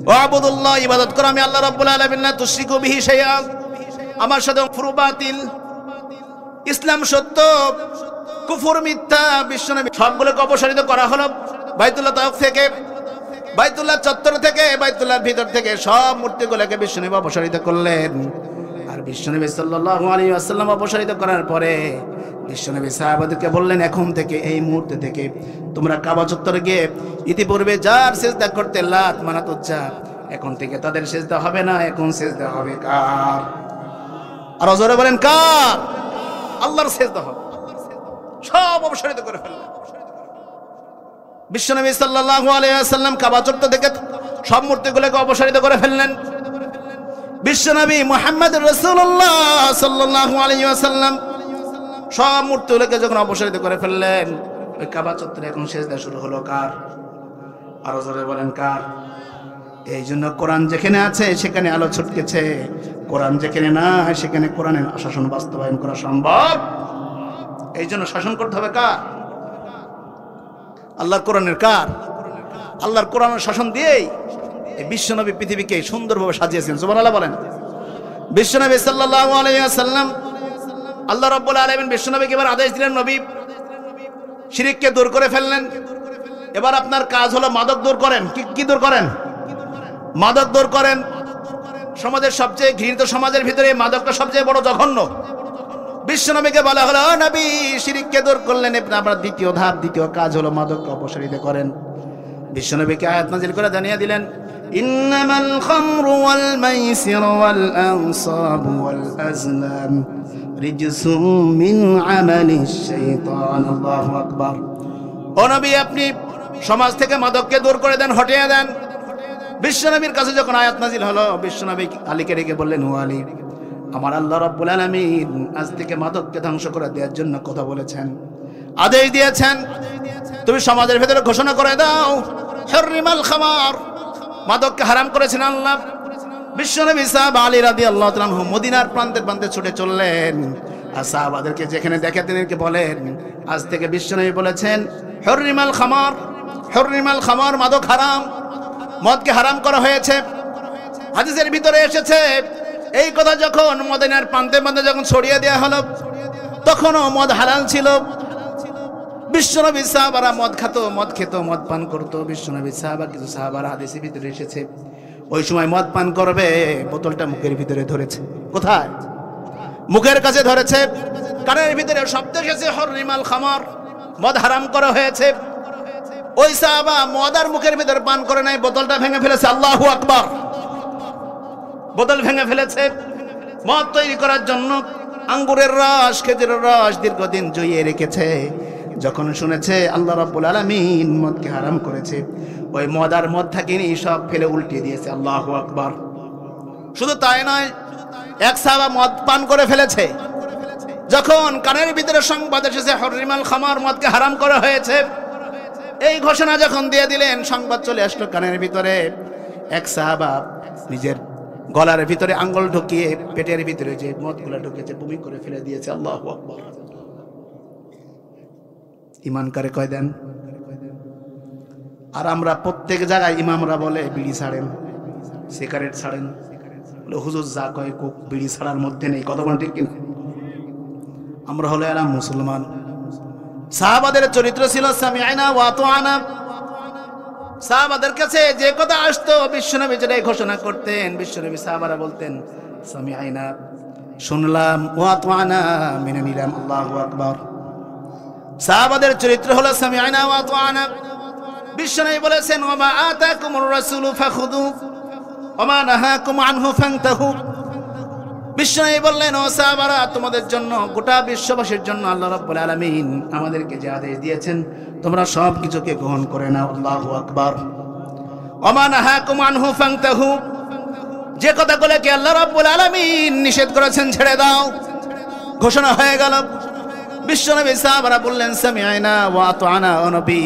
ও আবুদুল্লাহ, ইবাদত করো আমি আল্লাহ রাব্বুল আলামিন, না তুশরিকু বিহি শাইআ। আমার সাথে কুফর বাতিল, ইসলাম সত্য, কুফর মিথ্যা। বিশ্বনবী সবগুলোকে অপসারিত করা হলো বাইতুল্লাহ তাওয়াফ থেকে, বাইতুল্লাহ চত্বর থেকে, বাইতুল্লাহর ভিতর থেকে সব মূর্তিগুলোকে বিশ্বনবী অপসারিত করলেন। আর বিশ্বনবী সাল্লাল্লাহু আলাইহি ওয়াসাল্লাম অপসারিত করার পরে বিশ্বনবী সাহাবাদেরকে বললেন, এখন থেকে এই মুহূর্তে থেকে তোমরা কাবা চত্বরে গিয়ে ইতিপূর্বে যার সিজদা করতে লাত মানাত উজ্জা, এখন থেকে তাদের সিজদা হবে না, এখন সিজদা হবে কার? আর জোরে বলেন কার? আল্লাহর সিজদা হবে। সব অপসারিত করে ফেললেন বিশ্বনবী সাল্লাল্লাহু আলাইহি ওয়াসাল্লাম। কাবা চত্বর থেকে সব মূর্তিগুলোকে অপসারিত করে ফেললেন। বিশ্বনবী মুহাম্মদ রাসূলুল্লাহ সাল্লাল্লাহু আলাইহি ওয়াসাল্লাম সব মূর্তিগুলোকে যখন অপসারিত করে ফেললেন, ওই কাবা চত্বরে এখন সিজদা শুরু হলো কার? আরো জোরে বলেন কার? এই জন্য কোরআন যেখানে আছে সেখানে আলো ছটকেছে, কোরআন যেখানে না সেখানে কোরআনের শাসন বাস্তবায়ন করা সম্ভব। এই জন্য শাসন করতে হবে কার? আল্লাহর কোরআনের। কার? আল্লাহর কোরআনের শাসন দিয়েই এই বিশ্বনবী পৃথিবীকে সুন্দরভাবে সাজিয়েছেন। সুবহানাল্লাহ বলেন। বিশ্বনবী সাল্লাল্লাহু আলাইহি ওয়াসাল্লাম, আল্লাহ রাব্বুল আলামিন বিশ্বনবীকে এবার আদেশ দিলেন, নবী শিরককে দূর করে ফেললেন, এবার আপনার কাজ হলো মাদক দূর করেন। কি দূর করেন? মাদক দূর করেন। সমাজের সবচেয়ে ঘৃণিত সমাজের ভিতরে মাদকটা সবচেয়ে বড় জঘন্য। বিশ্বনবীকে বলা হলো, ও নবী শিরককে দূর করলেন, আপনার দ্বিতীয় ধাপ, দ্বিতীয় কাজ হলো মাদককে অপসারিত করেন। বিশ্বনবীকে আয়াত নাযিল করে জানিয়ে দিলেন, ইন্নামাল খামরু ওয়াল মাইসিরু ওয়াল আনসাবু ওয়াল আজলাম রিজসুম মিন আমালিশ শাইতান। আল্লাহু আকবার। ও নবী আপনি সমাজ থেকে মাদককে দূর করে দেন, হটিয়ে দেন। বিশ্বনবীর কাছে যখন আয়াত নাযিল হলো, বিশ্বনবী আলীকে ডেকে বললেন, ও আলী, আমার আল্লাহ রাব্বুল আলামিন আজ থেকে মাদককে ধ্বংস করে দেওয়ার জন্য কথা বলেছেন, আদেশ দিয়েছেন। তুমি সমাজের ভেতরে ঘোষণা করে দাও, হাররিমাল খামার, মাদককে হারাম করেছেন আল্লাহ। বিশ্বনবী সাহাবা আলী রাদিয়াল্লাহু তাআলা আনহু মদিনার প্রান্তে প্রান্তে ছুটে চললেন, আর সাহাবাদেরকে যেখানে দেখে তিনিকে বলেন, আজ থেকে বিশ্বনবী বলেছেন হাররিমাল খামার, হাররিমাল খামার, মাদক হারাম, মদকে হারাম করা হয়েছে। হাদিসের ভিতরে এসেছে এই কথা যখন মদিনার প্রান্তে প্রান্তে যখন ছড়িয়ে দেওয়া হলো, তখনও মদ হালাল ছিল। বিশ্বনবী সাহাবারা মদ খেত, মদ পান করতো। বিশ্বনবী সাহাবা, কিছু সাহাবারা হাদিসের ভিতরে এসেছে ওই সময় মদ পান করবে, বোতলটা মুখের ভিতরে ধরেছে। কোথায়? মুখের কাছে ধরেছে। কানের ভিতরে শব্দ এসেছে হাররিমাল খামার, মদ হারাম করা হয়েছে। ওই সাহাবা মদ আর মুখের ভিতরে পান করে নাই, বোতলটা ভেঙে ফেলেছে। আল্লাহু আকবার। বোতল ভেঙে ফেলেছে। মদ তৈরি করার জন্য আঙ্গুরের রস, খেজুরের রস দীর্ঘদিন জইয়ে রেখেছে। যখন শুনেছে আল্লাহ রাব্বুল আলামিন মদকে হারাম করেছে, ওই মদ আর মদ থাকিনি, সব ফেলে উল্টিয়ে দিয়েছে। আল্লাহু আকবার। শুধু তাই নয়, এক সাহাবা মদ পান করে ফেলেছে। যখন কানের ভিতরে সংবাদ এসেছে হাররিমাল খামার, মদকে হারাম করা হয়েছে, এই ঘোষণা যখন দিয়ে দিলেন, সংবাদ চলে আসলো কানের ভিতরে। এক সাহাবা নিজের গলার ভিতরে আঙ্গুল ঢুকিয়ে পেটের ভিতরে যে মদগুলো ঢুকেছে বমি করে ফেলে দিয়েছে। আল্লাহু আকবার। ইমান কারে কয় দেন। আর আমরা প্রত্যেক জায়গায় ইমামরা বলে বিড়ি ছাড়েন, সিগারেট ছাড়েন, বলে হুজুর যা কয় কোক, বিড়ি ছাড়ার মধ্যে নেই। কথা বলেন ঠিক কিনা? আমরা হলো এরা মুসলমান। সাহাবাদের চরিত্র ছিল সামিআনা ওয়া আতাআনা। সাহাবাদের কাছে যে কথা আসতো, বিশ্বনবী যেটাই ঘোষণা করতেন, বিশ্বনবী সাহাবারা বলতেন সামিআনা, শুনলাম, ওয়া আতাআনা, মেনে নিলাম। আল্লাহু আকবার। সাহাবাদের চরিত্র হলো সামিআনা ওয়া আতাআনা। বিশ্বনবী বলেছেন, ওয়া মা আতাকুমুর রাসূলু ফাখুযু ওয়া মা নাহাকুম আনহু ফান্তাহু। বিশ্বনবী বললেন, ও সাহাবারা, তোমাদের জন্য, গোটা বিশ্ববাসীর জন্য আল্লাহ রাব্বুল আলামিন আমাদেরকে যে আদেশ দিয়েছেন, তোমরা সব কিছুকে গ্রহণ করে নাও। আল্লাহু আকবার। ওয়া মা নাহাকুম আনহু ফান্তাহু, যে কথাগুলোকে আল্লাহ রাব্বুল আলামিন নিষেধ করেছেন ছেড়ে দাও। ঘোষণা হয়ে গেল। বিশ্বনবী সাহাবারা বললেন সামিআনা ওয়া আতাআনা, ও নবী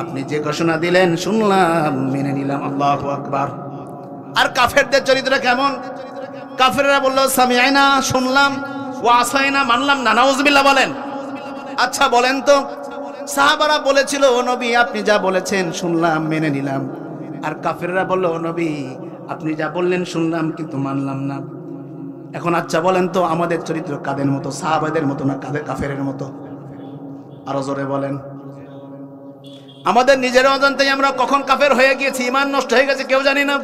আপনি যে ঘোষণা দিলেন শুনলাম, মেনে নিলাম। আল্লাহু আকবার। আর কাফেরদের চরিত্র কেমন? কাফেররা বলল সামিআনা, শুনলাম, ওয়া আসাইনা, মানলাম না। নাউজুবিল্লাহ বলেন। আচ্ছা বলেন তো, সাহাবারা বলেছিল, ও নবী আপনি যা বলেছেন শুনলাম, মেনে নিলাম। আর কাফেররা বলল, ও নবী আপনি যা বললেন শুনলাম, কিন্তু মানলাম না। এখন আচ্ছা বলেন তো, আমাদের চরিত্র কাদের মতো? সাহাবাদের মতো না কাফেরের মতো? আরো জোরে বলেন। আমাদের নিজের অজান্তেই আমরা কখন কাফের হয়ে গিয়েছি, ঈমান নষ্ট হয়ে গেছে, কেউ জানি না।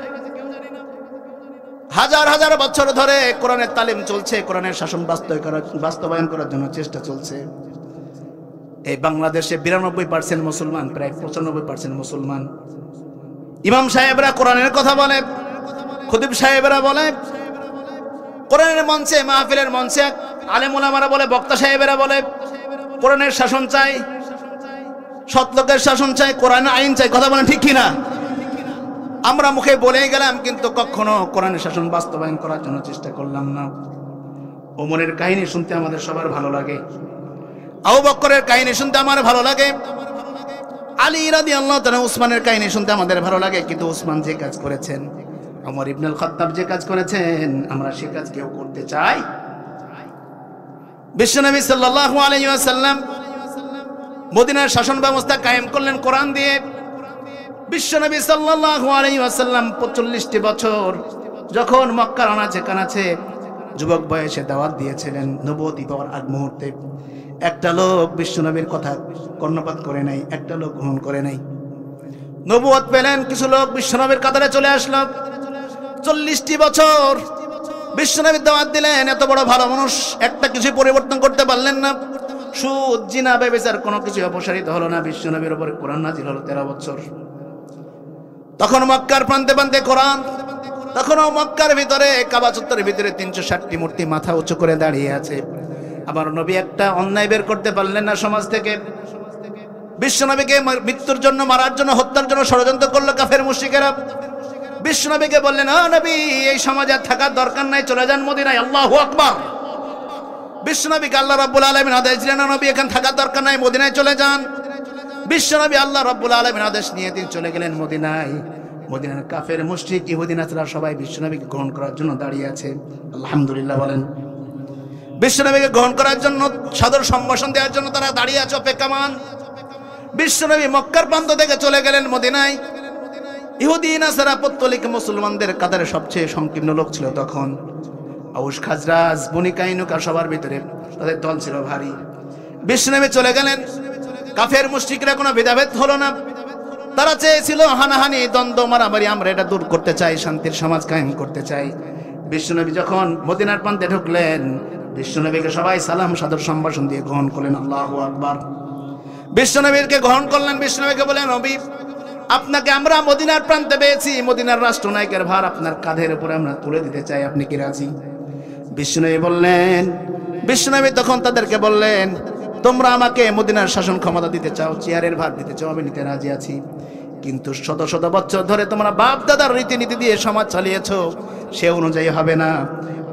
হাজার হাজার বছর ধরে কোরআনের তালিম চলছে, কোরআনের শাসন বাস্তবায়ন করার জন্য চেষ্টা চলছে। এই বাংলাদেশে 92% মুসলমান, প্রায় 95% মুসলমান। ইমাম সাহেবরা কোরআনের কথা বলে, খতিব সাহেবরা বলে, কোরআনের মঞ্চে, মাহফিলের মঞ্চে আলেম ওলামারা বলে, বক্তা সাহেবেরা বলে, কোরআনের শাসন চাই, সৎ লোকের শাসন চাই, কোরআনের আইন চাই। কথা বলেন ঠিক কিনা? আমরা মুখে বলেই গেলাম, কিন্তু কখনো কোরআনের শাসন বাস্তবায়ন করার জন্য চেষ্টা করলাম না। ওমরের কাহিনী শুনতে আমাদের সবার ভালো লাগে, আবু বকরের কাহিনী শুনতে আমার ভালো লাগে, আলী রাদিয়াল্লাহু তাআলা উসমানের কাহিনী শুনতে আমাদের ভালো লাগে। কিন্তু উসমান যে কাজ করেছেন, ওমর ইবনুল খাত্তাব যে কাজ করেছেন, আমরা সে কাজ কেউ করতে চাই? বিশ্বনবী সাল্লাল্লাহু আলাইহি ওয়াসাল্লাম মদিনার শাসন ব্যবস্থা কায়েম করলেন কোরআন দিয়ে। বিশ্বনবী সাল্লাল্লাহু আলাইহি ওয়াসাল্লাম 45টি বছর যখন মক্কার আনাচে কানাচে যুবক বয়সে দাওয়াত দিয়েছিলেন নবুয়তি পাওয়ার আগ মুহূর্তে, একটা লোক বিশ্বনবীর কথা কর্ণপাত করে নাই, একটা লোক গ্রহণ করে নাই। নবুয়ত পেলেন, কিছু লোক বিশ্বনবীর কাতারে চলে আসলো। 40টি বছর বিশ্বনবী দাওয়াত দিলেন, এত বড় ভালো মানুষ একটা কিছু পরিবর্তন করতে পারলেন না। সুদ, জিনা, ব্যভিচার কোনো কিছু অপসারিত হলো না। বিশ্বনবীর উপরে কোরআন নাজিল হলো 13 বছর। তখন মক্কার প্রান্তে প্রান্তে কোরআন, তখনও মক্কার ভিতরে কাবা চত্বরের ভিতরে 360টি মূর্তি মাথা উঁচু করে দাঁড়িয়ে আছে। আবার নবী একটা অন্যায় বের করতে পারলেন না সমাজ থেকে। বিশ্বনবীকে মৃত্যুর জন্য, মারার জন্য, হত্যার জন্য ষড়যন্ত্র করলো কাফের মুশরিকেরা। বিশ্বনবীকে বললেন, নবী এই সমাজে আর থাকার দরকার নাই, চলে যান মদিনায়। আল্লাহু আকবার। বিশ্বনবীকে আল্লাহ রাব্বুল আলামিন আদেশ দিলেন, নবী এখানে থাকার দরকার নাই, মদিনায় চলে যান। বিশ্বনবী আল্লাহ রাব্বুল আলামিন আদেশ নিয়ে তিনি চলে গেলেন মদিনায়। মদিনার কাফের মুশরিক ইহুদি নাছারা সবাই বিশ্বনবীকে গ্রহণ করার জন্য দাঁড়িয়ে আছে। আলহামদুলিল্লাহ বলেন। বিশ্বনবীকে গ্রহণ করার জন্য, সাদর সম্ভাষণ দেওয়ার জন্য তারা দাঁড়িয়ে আছে, অপেক্ষমান। বিশ্বনবী মক্কার প্রান্ত থেকে চলে গেলেন মদিনায়। ইহুদি নাছারা পৌত্তলিক মুসলমানদের কাতারে সবচেয়ে সংকীর্ণ লোক ছিল তখন। আউস, খাজরাজ, বনি কাইনুকা সবার ভিতরে তাদের দল ছিল ভারী। বিশ্বনবী চলে গেলেন, কাফের মুশরিকরা কোনো ভেদাভেদ হলো না। তারা চেয়েছিল হানাহানি, দ্বন্দ্ব, মারামারি, আমরা এটা দূর করতে চাই, শান্তির সমাজ কায়েম করতে চাই। বিশ্বনবী যখন মদিনার প্রান্তে ঢুকলেন, বিশ্বনবীকে সবাই সালাম সাদর সম্ভাষণ দিয়ে গ্রহণ করলেন। আল্লাহু আকবার। বিশ্বনবীকে গ্রহণ করলেন। বিশ্বনবীকে বলেন, নবী আপনাকে আমরা মদিনার প্রান্তে পেয়েছি, মদিনার রাষ্ট্রনায়কের ভার আপনার কাঁধের উপরে আমরা তুলে দিতে চাই, আপনি কি রাজি? বিশ্বনবী বললেন, বিশ্বনবী তখন তাদেরকে বললেন, তোমরা আমাকে মদিনার শাসন ক্ষমতা দিতে চাও, চেয়ারের ভার দিতে চাও, আমি নিতে রাজি আছি। কিন্তু শত শত বছর ধরে তোমরা বাপ দাদার রীতিনীতি দিয়ে সমাজ চালিয়েছো, সে অনুযায়ী হবে না।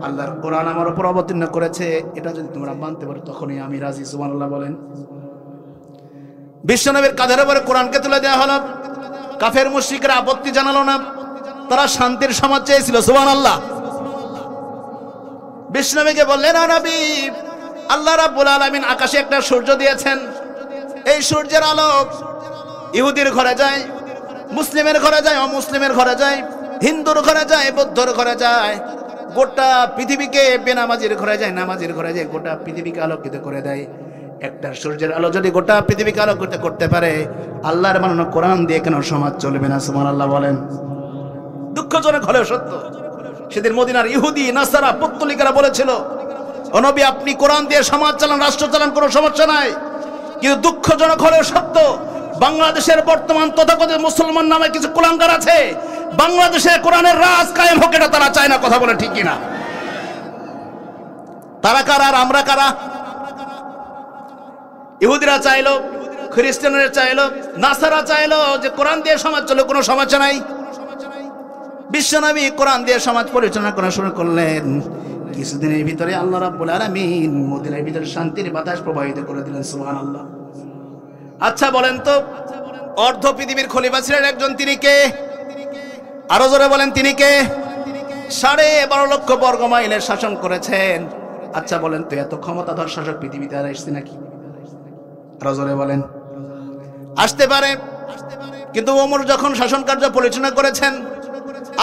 আল্লাহর কোরআন আমার উপর অবতীর্ণ করেছে, এটা যদি তোমরা মানতে পারো তখনই আমি রাজি। সুবহানাল্লাহ বলেন। বিশ্বনবীর কাঁধের উপরে কোরআনকে তুলে দেওয়া হলো। কাফের মুশরিকরা আপত্তি জানালো না, তারা শান্তির সমাজ চেয়েছিল। সুবহানাল্লাহ। বিশ্বনবীকে বললেন, নবী আল্লাহ রাব্বুল আলামিন আকাশে একটা সূর্য দিয়েছেন, এই সূর্যের আলো ইহুদির ঘরে যায়, মুসলিমের ঘরে যায়, অমুসলিমের ঘরে যায়, হিন্দুর ঘরে যায়, বৌদ্ধর ঘরে যায়, গোটা পৃথিবীকে, বেনামাজির ঘরে যায়, নামাজির ঘরে যায়, গোটা পৃথিবীকে আলোকিত করে দেয়। একটা সূর্যের আলো যদি গোটা পৃথিবীকে আলোকিত করতে পারে, আল্লাহর বানানো কোরআন দিয়ে কেন সমাজ চলবে না? সুবহানাল্লাহ বলেন। দুঃখজনক হলেও সত্য, সেদিন মদিনার ইহুদি নাসারা পৌত্তলিকেরা বলেছিল, ও নবী আপনি কোরআন দিয়ে সমাজ চালান, রাষ্ট্র চালান, কোনো সমস্যা নাই। কিন্তু দুঃখজনক হলেও সত্য, বাংলাদেশের বর্তমান তথাকথিত মুসলমান নামে কিছু কুলাঙ্গার আছে, বাংলাদেশে কোরআনের রাজ কায়েম হোক এটা তারা চায় না। কথা বলে ঠিক কিনা? তারা কারা আর আমরা কারা? ইহুদিরা চাইলো, খ্রিস্টানরা চাইলো, নাসারা চাইলো যে কোরআন দিয়ে সমাজ চলে, কোনো সমস্যা নাই। বিশ্বনবী কোরআন দিয়ে সমাজ পরিচালনা করা শুরু করলেন। কিছুদিনের ভিতরে আল্লাহ রাব্বুল আলামিন মদিনার ভিতরে শান্তির বাতাস প্রবাহিত করে দিলেন। সুবহানাল্লাহ। আচ্ছা বলেন তো, অর্ধ পৃথিবীর খলিফা ছিলেন একজন, তিনি কে? আরো জোরে বলেন, তিনি কে? 12.5 লক্ষ বর্গ মাইলের শাসন করেছেন। আচ্ছা বলেন তো, এত ক্ষমতাধর শাসক পৃথিবীতে আর আসছে নাকি? আরো জোরে বলেন। আসতে পারে, কিন্তু ওমর যখন শাসন কার্য পরিচালনা করেছেন,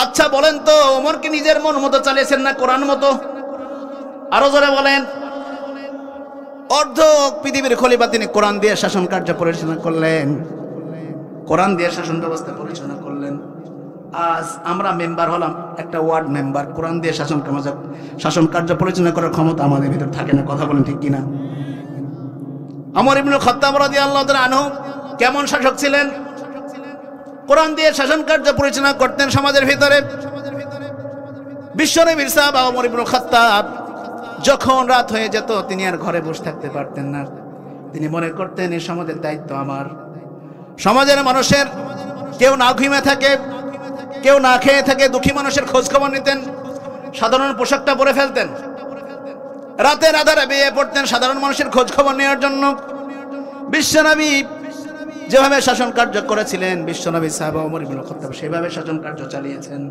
আচ্ছা বলেন তো ওমর কি নিজের মন মতো চালিয়েছেন না কোরআন মতো? আরো জোরে বলেন। অর্ধ পৃথিবীর খলিফা, তিনি কোরআন দিয়ে শাসন কার্য পরিচালনা করলেন, কোরআন দিয়ে শাসন ব্যবস্থা পরিচালনা করলেন। আজ আমরা মেম্বার হলাম, একটা ওয়ার্ড মেম্বার, কোরআন দিয়ে শাসন কার্য পরিচালনা করার ক্ষমতা আমাদের ভিতর থাকে না। কথা বলেন ঠিক কিনা? ওমর ইবনুল খাত্তাব রাদিয়াল্লাহু তাআলা আনহু কেমন শাসক ছিলেন? কোরআন দিয়ে শাসন কার্য পরিচালনা করতেন সমাজের ভিতরে। বিশ্বনবীর সাহাবা ওমর ইবনুল খাত্তাব যখন রাত হয়ে যেত, তিনি আর ঘরে বসে থাকতে পারতেন না। তিনি মনে করতেন এই সমাজের দায়িত্ব আমার। সমাজের মানুষের কেউ না ঘুমিয়ে থাকে, কেউ না খেয়ে থাকে, দুঃখী মানুষের খোঁজ খবর নিতেন, সাধারণ পোশাকটা পরে ফেলতেন, রাতের আধারে বেরিয়ে পড়তেন সাধারণ মানুষের খোঁজ খবর নেওয়ার জন্য। বিশ্বনবী যেভাবে শাসন কার্য করেছিলেন, বিশ্বনবী সাহাবা ওমর ইবনুল খাত্তাব সেভাবে শাসন কার্য চালিয়েছেন।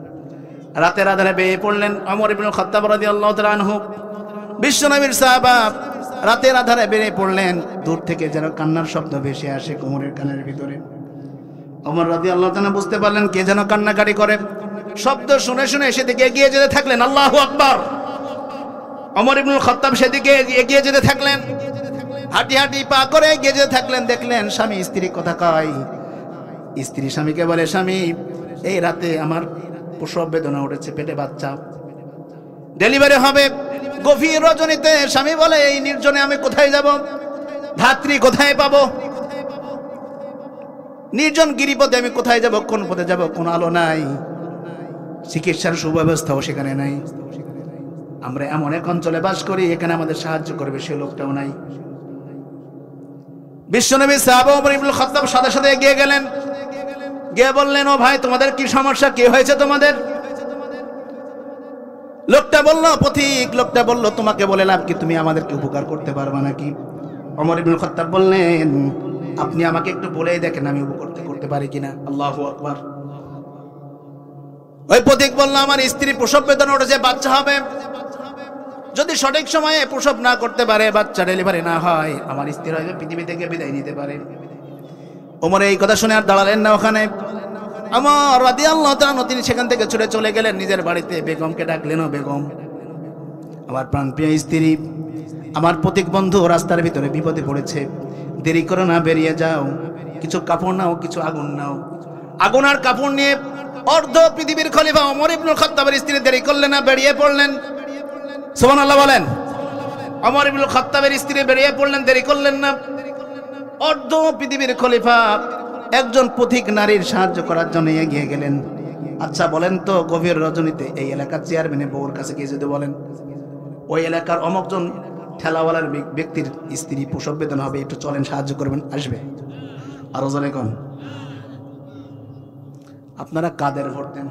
রাতের আধারে বেরিয়ে পড়লেন ওমর ইবনুল খাত্তাব রাদিয়াল্লাহু তাআলা আনহু। বিশ্বনবীর সাহাবা রাতের আধারে বেরিয়ে পড়লেন, দূর থেকে যেন কান্নার শব্দ ভেসে আসে কোমরের কানের ভিতরে। ওমর রাদিয়াল্লাহু তাআলা বুঝতে পারলেন কে যেন কান্নাকাটি করে। শব্দ শুনে শুনে সেদিকে এগিয়ে যেতে থাকলেন। আল্লাহু আকবার। ওমর ইবনুল খাত্তাব সেদিকে এগিয়ে যেতে থাকলেন, হাঁটি হাঁটি পা করে এগিয়ে যেতে থাকলেন। দেখলেন স্বামী স্ত্রী কথা কয়। স্ত্রী স্বামীকে বলে, স্বামী এই রাতে আমার প্রসব বেদনা উঠেছে, পেটে বাচ্চা, ডেলিভারি হবে। গভীর রজনীতে স্বামী বলে, এই নির্জনে আমি কোথায় যাব, ধাত্রী কোথায় পাবো, নির্জন গিরিপথে আমি কোথায় যাব, কোন পথে যাব, কোন আলো নাই, চিকিৎসার সুব্যবস্থাও সেখানে নাই। আমরা এমন এক অঞ্চলে বাস করি, এখানে আমাদের সাহায্য করবে সে লোকটাও নাই। বিশ্বনবী সাহাবা ওমর ইবনুল খাত্তাব সাথে সাথে এগিয়ে গেলেন, গিয়ে বললেন, ও ভাই তোমাদের কি সমস্যা, কি হয়েছে তোমাদের? লোকটা বলল, পথিক লোকটা বলল, তোমাকে বলে লাভ কি, তুমি আমাদেরকে উপকার করতে পারবা নাকি? ওমর ইবনুল খাত্তাব বললেন, আপনি আমাকে একটু বলেই দেখেন আমি উপকার করতে পারি কিনা। আল্লাহু আকবার। ওই পথিক বলল, আমার স্ত্রী প্রসব বেদনা উঠেছে, বাচ্চা হবে, যদি সঠিক সময়ে প্রসব না করতে পারে, বাচ্চা ডেলিভারি না হয়, আমার স্ত্রী হয়তো পৃথিবী থেকে বিদায় নিতে পারে। ওমর এই কথা শুনে আর দাঁড়ালেন না ওখানে। ওমর রাদিয়াল্লাহু তাআলা তিনি সেখান থেকে ছুটে চলে গেলেন নিজের বাড়িতে। বেগমকে ডাকলেন, ও বেগম, আমার প্রাণপ্রিয় স্ত্রী, আমার পথিক বন্ধু রাস্তার ভিতরে বিপদে পড়েছে, দেরি করো না, বেরিয়ে যাও, কিছু কাপড় নাও, কিছু আগুন নাও। আগুন আর কাপড় নিয়ে অর্ধ পৃথিবীর খলিফা ওমর ইবনুল খাত্তাবের স্ত্রী দেরি করলেন না, বেরিয়ে পড়লেন। সুবহানাল্লাহ বলেন। ওমর ইবনুল খাত্তাবের স্ত্রী বেরিয়ে পড়লেন, দেরি করলেন না। অর্ধ পৃথিবীর খলিফা একজন পথিক নারীর সাহায্য করার জন্য এগিয়ে গেলেন। আচ্ছা বলেন তো, গভীর রজনীতে এই এলাকার চেয়ারম্যানের বউর কাছে গিয়ে যদি বলেন, ওই এলাকার অমুকজন ঠেলাওয়ালার ব্যক্তির স্ত্রী প্রসব বেদনা হবে, একটু চলেন সাহায্য করবেন, আসবে? আরো জনে কোন? আপনারা কাদের ভোট দেন?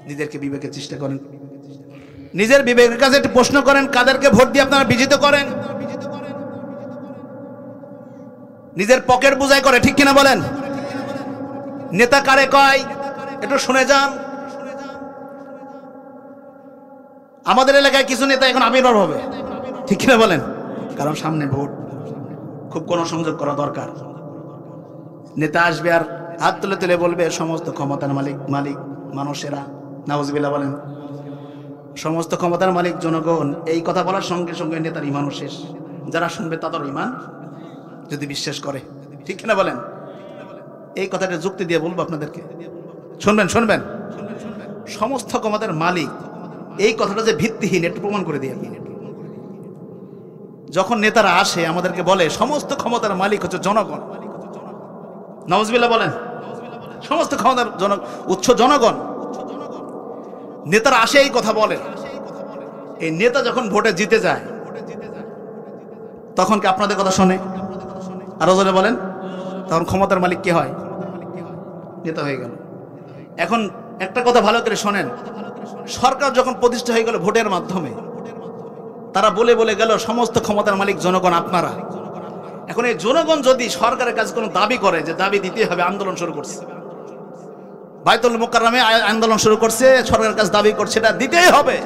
নিজেদেরকে বিবেকের চেষ্টা করেন, নিজের বিবেকের কাছে একটু প্রশ্ন করেন, কাদেরকে ভোট দিয়ে আপনারা বিজিত করেন? নিজের পকেট বুঝাই করে, ঠিক কিনা বলেন? নেতা কারে কয় একটু শুনে যান। আমাদের এলাকায় কিছু নেতা এখন আবির্ভাব হবে, ঠিক কিনা বলেন? কারণ সামনে ভোট, খুব গণসংযোগ করা দরকার। নেতা আসবে আর হাত তুলে তুলে বলবে, সমস্ত ক্ষমতার মালিক মানুষেরা, নাউজুবিল্লাহ বলেন, সমস্ত ক্ষমতার মালিক জনগণ। এই কথা বলার সঙ্গে সঙ্গে নেতার ইমানও শেষ। যারা শুনবে তাদের ইমান যদি বিশ্বাস করে, ঠিক কিনা বলেন? এই কথাটা যুক্তি দিয়ে বলবো আপনাদেরকে, শুনবেন শুনবেন। সমস্ত ক্ষমতার মালিক, এই কথাটা যে ভিত্তিহীন একটু প্রমাণ করে দিই আমি। যখন নেতারা আসে আমাদেরকে বলে সমস্ত ক্ষমতার মালিক হচ্ছে জনগণ, নাউজুবিল্লাহ বলেন, সমস্ত ক্ষমতার উৎস জনগণ। নেতারা আসে এই কথা বলে। এই নেতা যখন ভোটে জিতে যায় তখন কি আপনাদের কথা শোনে? আরো জনে বলেন, তখন ক্ষমতার মালিক কে হয়? নেতা হয়ে গেল। এখন একটা কথা ভালো করে শোনেন, সরকার যখন প্রতিষ্ঠা হয়ে গেল ভোটের মাধ্যমে, তারা বলে বলে গেল সমস্ত ক্ষমতার মালিক জনগণ, আপনারা। এখন এই জনগণ যদি সরকারের কাছে কোনো দাবি করে, যে দাবি দিতে হবে, আন্দোলন শুরু করছে, বাইতুল মুকাররমে আন্দোলন শুরু করছে, সরকারের কাছে দাবি করছে, এটা দিতেই হবে,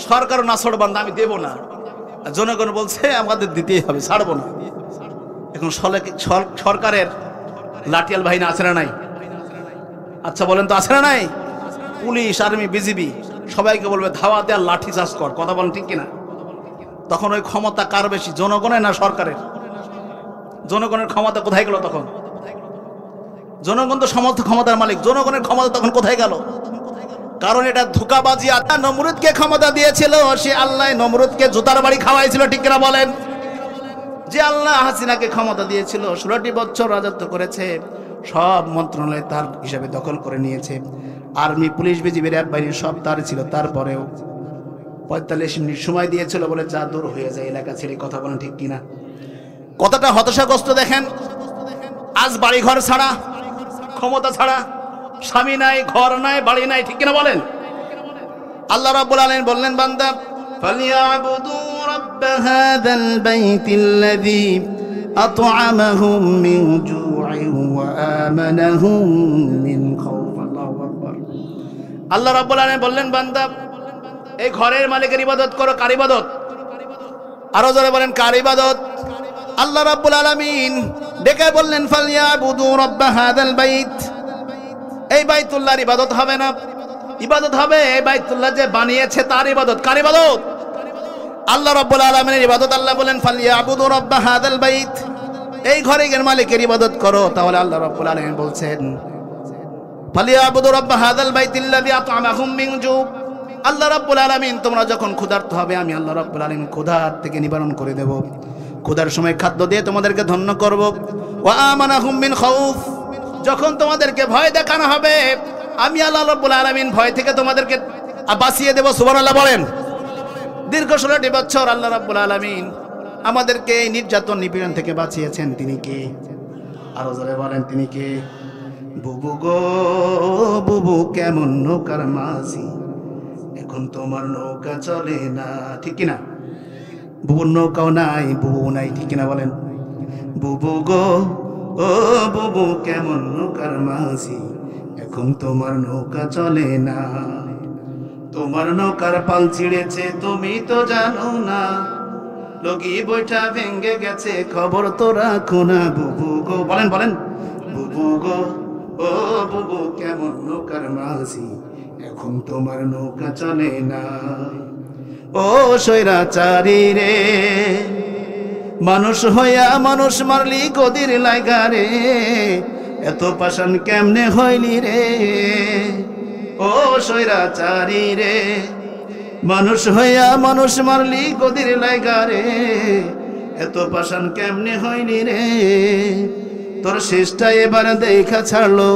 সরকারও না ছড়বান, আমি দেব না। জনগণ বলছে আমাদের দিতেই হবে, ছাড়বো না। এখন সরকারের লাঠিয়াল বাহিনী আছে না নাই? আচ্ছা বলেন তো, আছে না নাই? পুলিশ, আর্মি, বিজিবি সবাইকে বলবে ধাওয়া দেওয়ার, লাঠি চার্জ কর, কথা বলেন ঠিক কিনা? তখন ওই ক্ষমতা কার বেশি, জনগণের না সরকারের? জনগণের ক্ষমতা কোথায় গেল তখন? জনগণ তো সমস্ত ক্ষমতার মালিক, জনগণের ক্ষমতা তখন কোথায় গেল? কারণ এটা ধোঁকাবাজি। আল্লাহ নমরুদকে ক্ষমতা দিয়েছিল, সে আল্লাহ নমরুদকে জুতার বাড়ি খাওয়াইছিল, ঠিক কিনা বলেন? যে আল্লাহ হাসিনাকে ক্ষমতা দিয়েছিল, 16টি বছর রাজত্ব করেছে, সব মন্ত্রণালয় তার হিসাবে দখল করে নিয়েছে, আর্মি, পুলিশ, বিজিবি, র্যাব বাহিনী সব তার ছিল, তারপরেও 45 মিনিট সময় দিয়েছিল বলে যা দূর হয়ে যায় এলাকা ছেড়ে, কথা বলেন ঠিক কিনা? কতটা হতাশাগ্রস্ত দেখেন। আজ বাড়ি ঘর ছাড়া, ক্ষমতা ছাড়া, স্বামী নাই, ঘর নাই, বাড়ি নাই, ঠিক কিনা বলেন? আল্লাহ রাব্বুল আলামিন বললেন, বান্দা ফালিয়াবুদু রাব্ব হাযাল বাইতিল্লাযী আত'আমাহুম মিন জু'ইন ওয়া আমানাহুম মিন খাউফ। আল্লাহু আকবার। আল্লাহ রাব্বুল আলামিন বললেন, বান্দা এই ঘরের মালিকের ইবাদত করো। কার ইবাদত? আরো জোরে বলেন, কার ইবাদত? আল্লাহ রাব্বুল আলামিন ডেকে বললেন ফালিয়াবুদু রাব্বা হাযাল বাইত, এই বাইতুল্লাহর ইবাদত হবে না, ইবাদত হবে এই বাইতুল্লাহ যে বানিয়েছে তার ইবাদত। কার ইবাদত? আল্লাহ রাব্বুল আলামিনের ইবাদত। আল্লাহ বলেন ফালিয়াবুদু রাব্বা হাযাল বাইত, এই ঘরের মালিকের ইবাদত করো। তাহলে আল্লাহ রাব্বুল আলামিন বলছেন ফালিয়াবুদু রাব্বা হাযাল বাইতিল্লাযী আত'আমাহুম মিন জু'। আল্লাহ রাব্বুল আলামিন তোমরা যখন ক্ষুধার্ত হবে আমি আল্লাহ রাব্বুল আলামিন ক্ষুধার থেকে নিবারণ করে দেব, ক্ষুধার সময় খাদ্য দিয়ে তোমাদেরকে ধন্য করব। ওয়া আমানাহুম মিন খাউফ, যখন তোমাদেরকে ভয় দেখানো হবে আমি আল্লাহ রাব্বুল আলামিন ভয় থেকে তোমাদেরকে বাঁচিয়ে দেব। সুবহানাল্লাহ বলেন। দীর্ঘ 16টি বছর আল্লাহ রাব্বুল আলামিন আমাদেরকে এই নির্যাতন নিপীড়ন থেকে বাঁচিয়েছেন। তিনি কে? আরো জোরে বলেন তিনি কে? বুবু গো বুবু কেমন নৌকার মাঝি, এখন তোমার নৌকা চলে না। ঠিক কিনা? বুবুর নৌকাও নাই, বুবু নাই। ঠিক কিনা বলেন? বুবু গো ও বুবু কেমন নৌকার মাঝি, এখন তোমার নৌকা চলে না। তোমার নৌকার পাল ছিঁড়েছে তুমি তো জানো না, লগি বইটা ভেঙে গেছে খবর তো রাখো না। বুবু গো বলেন বলেন, বুবু গো ও বুবু কেমন নৌকার মাঝি, এখন তোমার নৌকা চলে না। ও স্বৈরাচারী রে, মানুষ হইয়া মানুষ মারলি গদির লাগা রে, এত পাষাণ কেমনে হইলি রে। ও স্বৈরাচারী রে, মানুষ হইয়া মানুষ মারলি গদির লাগা রে, এত পাষাণ কেমনে হইলি রে। তোর শেষটা এবার দেখা ছাড়লো,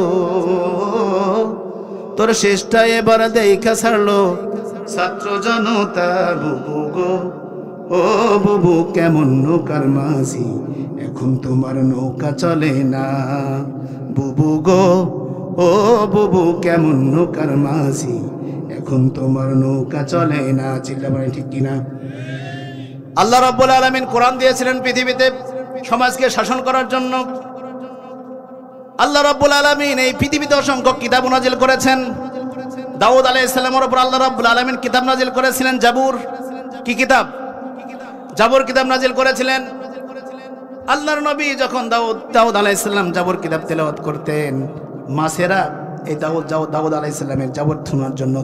তোর শেষটা এবার দেখা ছাড়লো ছাত্র জনতা। বুবু গো ও বুবু কেমন নৌকার মাঝি, এখন তোমার নৌকা চলে না। বুবু গো ও বুবু কেমন নৌকার মাঝি, এখন তোমার নৌকা চলে না। চিল্লা বলেন ঠিক কিনা? আল্লাহ রাব্বুল আলামিন কোরআন দিয়েছিলেন পৃথিবীতে সমাজকে শাসন করার জন্য। আল্লাহ রাব্বুল আলামিন এই পৃথিবীতে অসংখ্য কিতাব নাজিল করেছেন। দাউদ আলাইহিস সালামের উপর আল্লাহ রাব্বুল আলামিন কিতাব নাজিল করেছিলেন জাবুর। কি কিতাব? জাবুর কিতাব নাজিল করেছিলেন। আল্লাহর নবী যখন দাউদ আলাইহিস সালাম জাবুর কিতাব তেলাওয়াত করতেন, মাছেরা এই দাউদ আলাইহিস সালামের জাবুর শোনার জন্য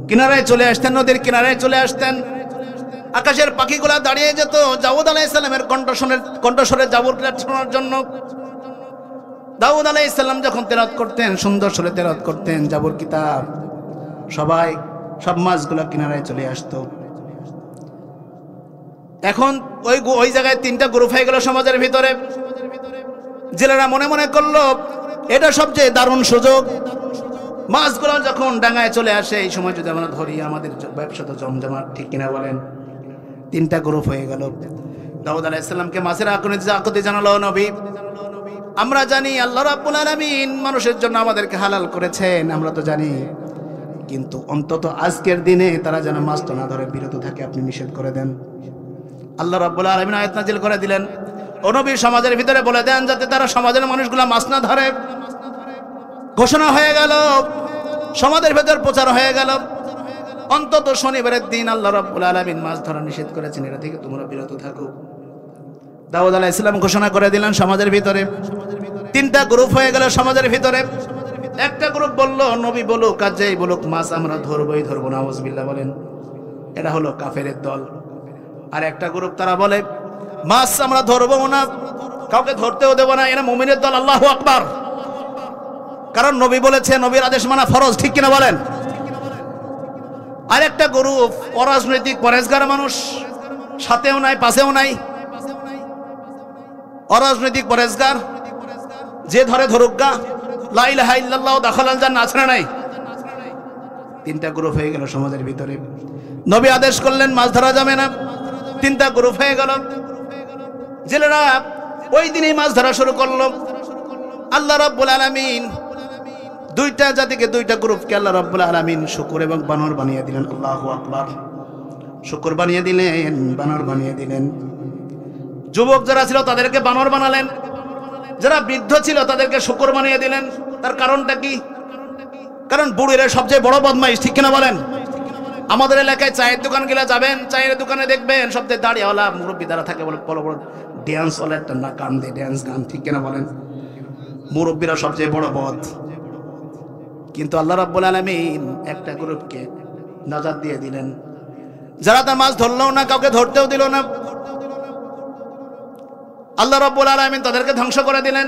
কিনারায় চলে আসতেন, নদীর কিনারায় চলে আসতেন। আকাশের পাখিগুলা দাঁড়িয়ে যেত দাউদ আলাইহিস সালামের কণ্ঠস্বরে জাবুর শোনার জন্য। দাউদ আলাইহিস সালাম যখন তেলাওয়াত করতেন, সুন্দর সুরে তেলাওয়াত করতেন জাবুর কিতাব, সব মাছগুলো কিনারায় চলে আসতো। এখন ওই জায়গায় 3টা গ্রুপ হয়ে গেল সমাজের ভিতরে। জেলেরা মনে মনে করলো এটা সবচেয়ে দারুণ সুযোগ, মাছগুলো যখন ডাঙায় চলে আসে এই সময় যদি আমরা ধরি আমাদের ব্যবসা তো জমজমাট। ঠিক কিনা বলেন? 3টা গ্রুপ হয়ে গেল। দাউদ আলাইহিস সালামকে মাছের আকুতি জানালো নবী, আমরা জানি আল্লাহ রাব্বুল আলামিন মানুষের জন্য আমাদেরকে হালাল করেছেন, আমরা তো জানি, কিন্তু অন্তত আজকের দিনে তারা যেন মাছটা না ধরে বিরত থাকে, আপনি নিষেধ করে দেন। আল্লাহ রাব্বুল আলামিন আয়াত নাজিল করে দিলেন, ও নবী সমাজের ভিতরে বলে দেন যাতে তারা সমাজের মানুষগুলা মাছ না ধরে। ঘোষণা হয়ে গেল, সমাজের ভেতর প্রচার হয়ে গেল, অন্তত শনিবারের দিন আল্লাহ রাব্বুল আলামিন মাছ ধরা নিষেধ করেছেন, এটা থেকে তোমরা বিরত থাকো। দাউদ আলাইহিস সালাম ঘোষণা করে দিলেন সমাজের ভিতরে। 3টা গ্রুপ হয়ে গেল সমাজের ভিতরে। একটা গ্রুপ বলল নবী বলুক কাজেই বলুক মাছ আমরা ধরবই ধরবো, নাউজুবিল্লাহ বলেন, এটা হলো কাফেরের দল। আর একটা গ্রুপ তারা বলে মাছ আমরা ধরবো না, কাউকে ধরতেও দেবো না, এরা মুমিনের দল। আল্লাহু আকবার। কারণ নবী বলেছে, নবীর আদেশ মানা ফরজ। ঠিক কিনা বলেন? আর একটা গ্রুপ অরাজনৈতিক পরেজগার মানুষ, সাথেও নাই পাশেও নাই, অরাজনৈতিক পরেজগার, যে ধরে ধরুক গা, লা ইলাহা ইল্লাল্লাহ দাখালাল জান্নাহ, আছে না নাই? 3টা গ্রুপ হয়ে গেল সমাজের ভিতরে। নবী আদেশ করলেন মাছ ধরা যাবে না, 3টা গ্রুপ হয়ে গেল। জেলেরা ওই দিনই মাছ ধরা শুরু করলো। আল্লাহ রাব্বুল আলামিন 2টা জাতিকে, 2টা গ্রুপকে আল্লাহ রাব্বুল আলামিন শুকর এবং বানর বানিয়ে দিলেন। আল্লাহু আকবার। শুকর বানিয়ে দিলেন, বানর বানিয়ে দিলেন। যুবক যারা ছিল তাদেরকে বানর বানালেন, যারা বৃদ্ধ ছিল তাদেরকে শুকর বানিয়ে দিলেন। তার কারণটা কি? কারণ বুড়িরা সবচেয়ে বড় বদমাইশ। ঠিক কিনা বলেন? আমাদের এলাকায় চায়ের দোকান গেলে যাবেন, চায়ের দোকানে দেখবেন সবচেয়ে দাড়িওয়ালা মুরব্বী যারা থাকে, বলে বড় বড় ড্যান্স হলে একটা না গান দিয়ে ড্যান্স গান, ঠিক কিনা বলেন? মুরব্বীরা সবচেয়ে বড় পথ, কিন্তু আল্লাহ রাব্বুল আলামিন একটা গ্রুপকে নাজাত দিয়ে দিলেন, যারা তার মাছ ধরলেও না, কাউকে ধরতেও দিল না। আল্লাহ রাব্বুল আলামিন তাদেরকে ধ্বংস করে দিলেন।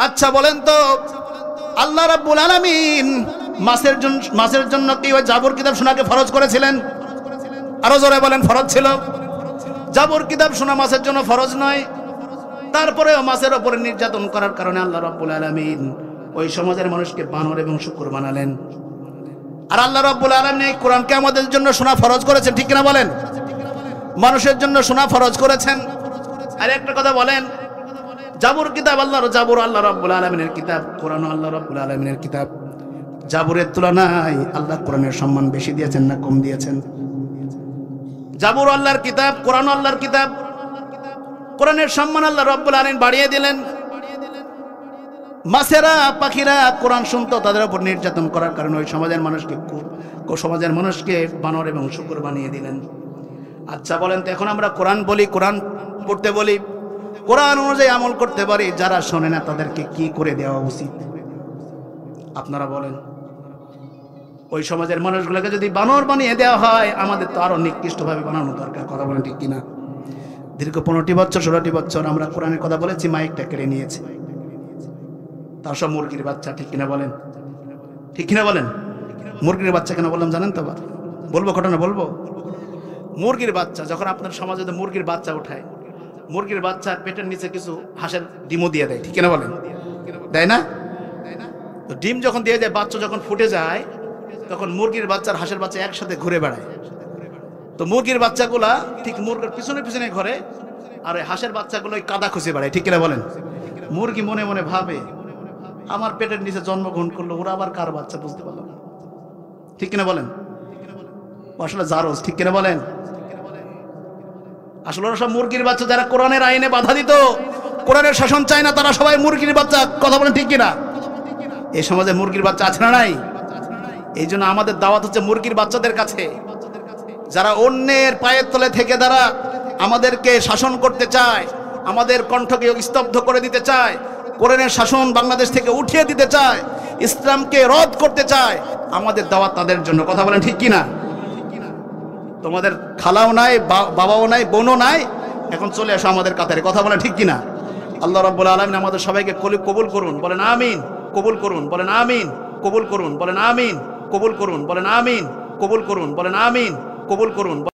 আচ্ছা বলেন তো, আল্লাহ রাব্বুল আলামিন মাছের জন্য কি ওই জাবর কিতাব শোনাকে ফরজ করেছিলেন? আরো জোরে বলেন, ফরজ ছিল? জাবর কিতাব শোনা মাছের জন্য ফরজ নয়। তারপরেও মাছের উপরে নির্যাতন করার কারণে আল্লাহ রাব্বুল আলামিন ওই সমাজের মানুষকে বানর এবং শূকর বানালেন। আর আল্লাহ রাব্বুল আলামিন এই কোরআনকে আমাদের জন্য শোনা ফরজ করেছেন, ঠিক কিনা বলেন? মানুষের জন্য শোনা ফরজ করেছেন। আর একটা কথা বলেন, জাবুর কিতাব আল্লাহর জাবুর আল্লাহ রাব্বুল আলামিনের কিতাব, কোরআন আল্লাহ রাব্বুল আলামিনের কিতাব। জাবুরের তুলনায় আল্লাহ কোরআনের সম্মান বেশি দিয়েছেন না কম দিয়েছেন? জাবুর আল্লাহর কিতাব, কোরআন আল্লাহর কিতাব। কোরআনের সম্মান আল্লাহ রাব্বুল আলামিন বাড়িয়ে দিলেন। মাছেরা পাখিরা কোরআন শুনতো, তাদের উপর নির্যাতন করার কারণে ওই সমাজের মানুষকে বানর এবং শূকর বানিয়ে দিলেন। আচ্ছা বলেন তো, এখন আমরা কোরআন বলি, কোরআন পড়তে বলি, কোরআন অনুযায়ী আমল করতে পারি, যারা শোনে না তাদেরকে কি করে দেওয়া উচিত আপনারা বলেন? ওই সমাজের মানুষগুলোকে যদি বানর বানিয়ে দেওয়া হয়, আমাদের তো আরো নিকৃষ্টভাবে বানানো দরকার, কথা বলেন ঠিক কিনা? দীর্ঘ 15টি বছর 16টি বছর আমরা কোরআনের কথা বলেছি, মাইকটা কেড়ে নিয়েছি, তার সব মুরগির বাচ্চা, ঠিক কিনা বলেন? ঠিক কিনা বলেন? মুরগির বাচ্চা কেন বললাম জানেন তো? আবার বলবো, ঘটনা বলবো। মুরগির বাচ্চা যখন আপনার সমাজে মুরগির বাচ্চা উঠায়, মুরগির বাচ্চার পেটের নিচে কিছু হাঁসের ডিমও দিয়ে দেয়, ঠিক কিনা বলেন? দেয় না? তো ডিম যখন দিয়ে যায়, বাচ্চা যখন ফুটে যায়, তখন মুরগির বাচ্চার হাঁসের বাচ্চা একসাথে ঘুরে বেড়ায়। তো মুরগির বাচ্চাগুলা ঠিক মুরগির পিছনে পিছনে ঘরে, আর ওই হাঁসের বাচ্চাগুলো কাদা খুঁজে বেড়ায়, ঠিক কিনা বলেন? মুরগি মনে মনে ভাবে, আমার পেটের নিচে জন্মগ্রহণ করলো, ওরা আবার কার বাচ্চা বুঝতে পারলো না, ঠিক কিনা বলেন? আসলে জারজ, ঠিক কিনা বলেন? আসলে ওরা সব মুরগির বাচ্চা, যারা কোরআনের আইনে বাধা দিত, কোরআনের শাসন চায় না, তারা সবাই মুরগির বাচ্চা, কথা বলেন ঠিক কিনা? এই সমাজে মুরগির বাচ্চা আছে না নাই? এই জন্য আমাদের দাওয়াত হচ্ছে মুরগির বাচ্চাদের কাছে, যারা অন্যের পায়ের তলে থেকে যারা আমাদেরকে শাসন করতে চায়, আমাদের কণ্ঠকে স্তব্ধ করে দিতে চায়, কোরআনের শাসন বাংলাদেশ থেকে উঠিয়ে দিতে চায়, ইসলামকে রদ করতে চায়, আমাদের দাওয়াত তাদের জন্য, কথা বলেন ঠিক কিনা? তোমাদের খালাও নাই, বাবাও নাই, বোনও নাই, এখন চলে আসো আমাদের কাতারে, কথা বলেন ঠিক কিনা? আল্লাহ রাব্বুল আলামিন আমাদের সবাইকে কবুল করুন, বলেন আমিন। কবুল করুন, বলেন আমিন। কবুল করুন, বলেন আমিন। কবুল করুন, বলেন আমিন। কবুল করুন, বলেন আমিন। কবুল করুন।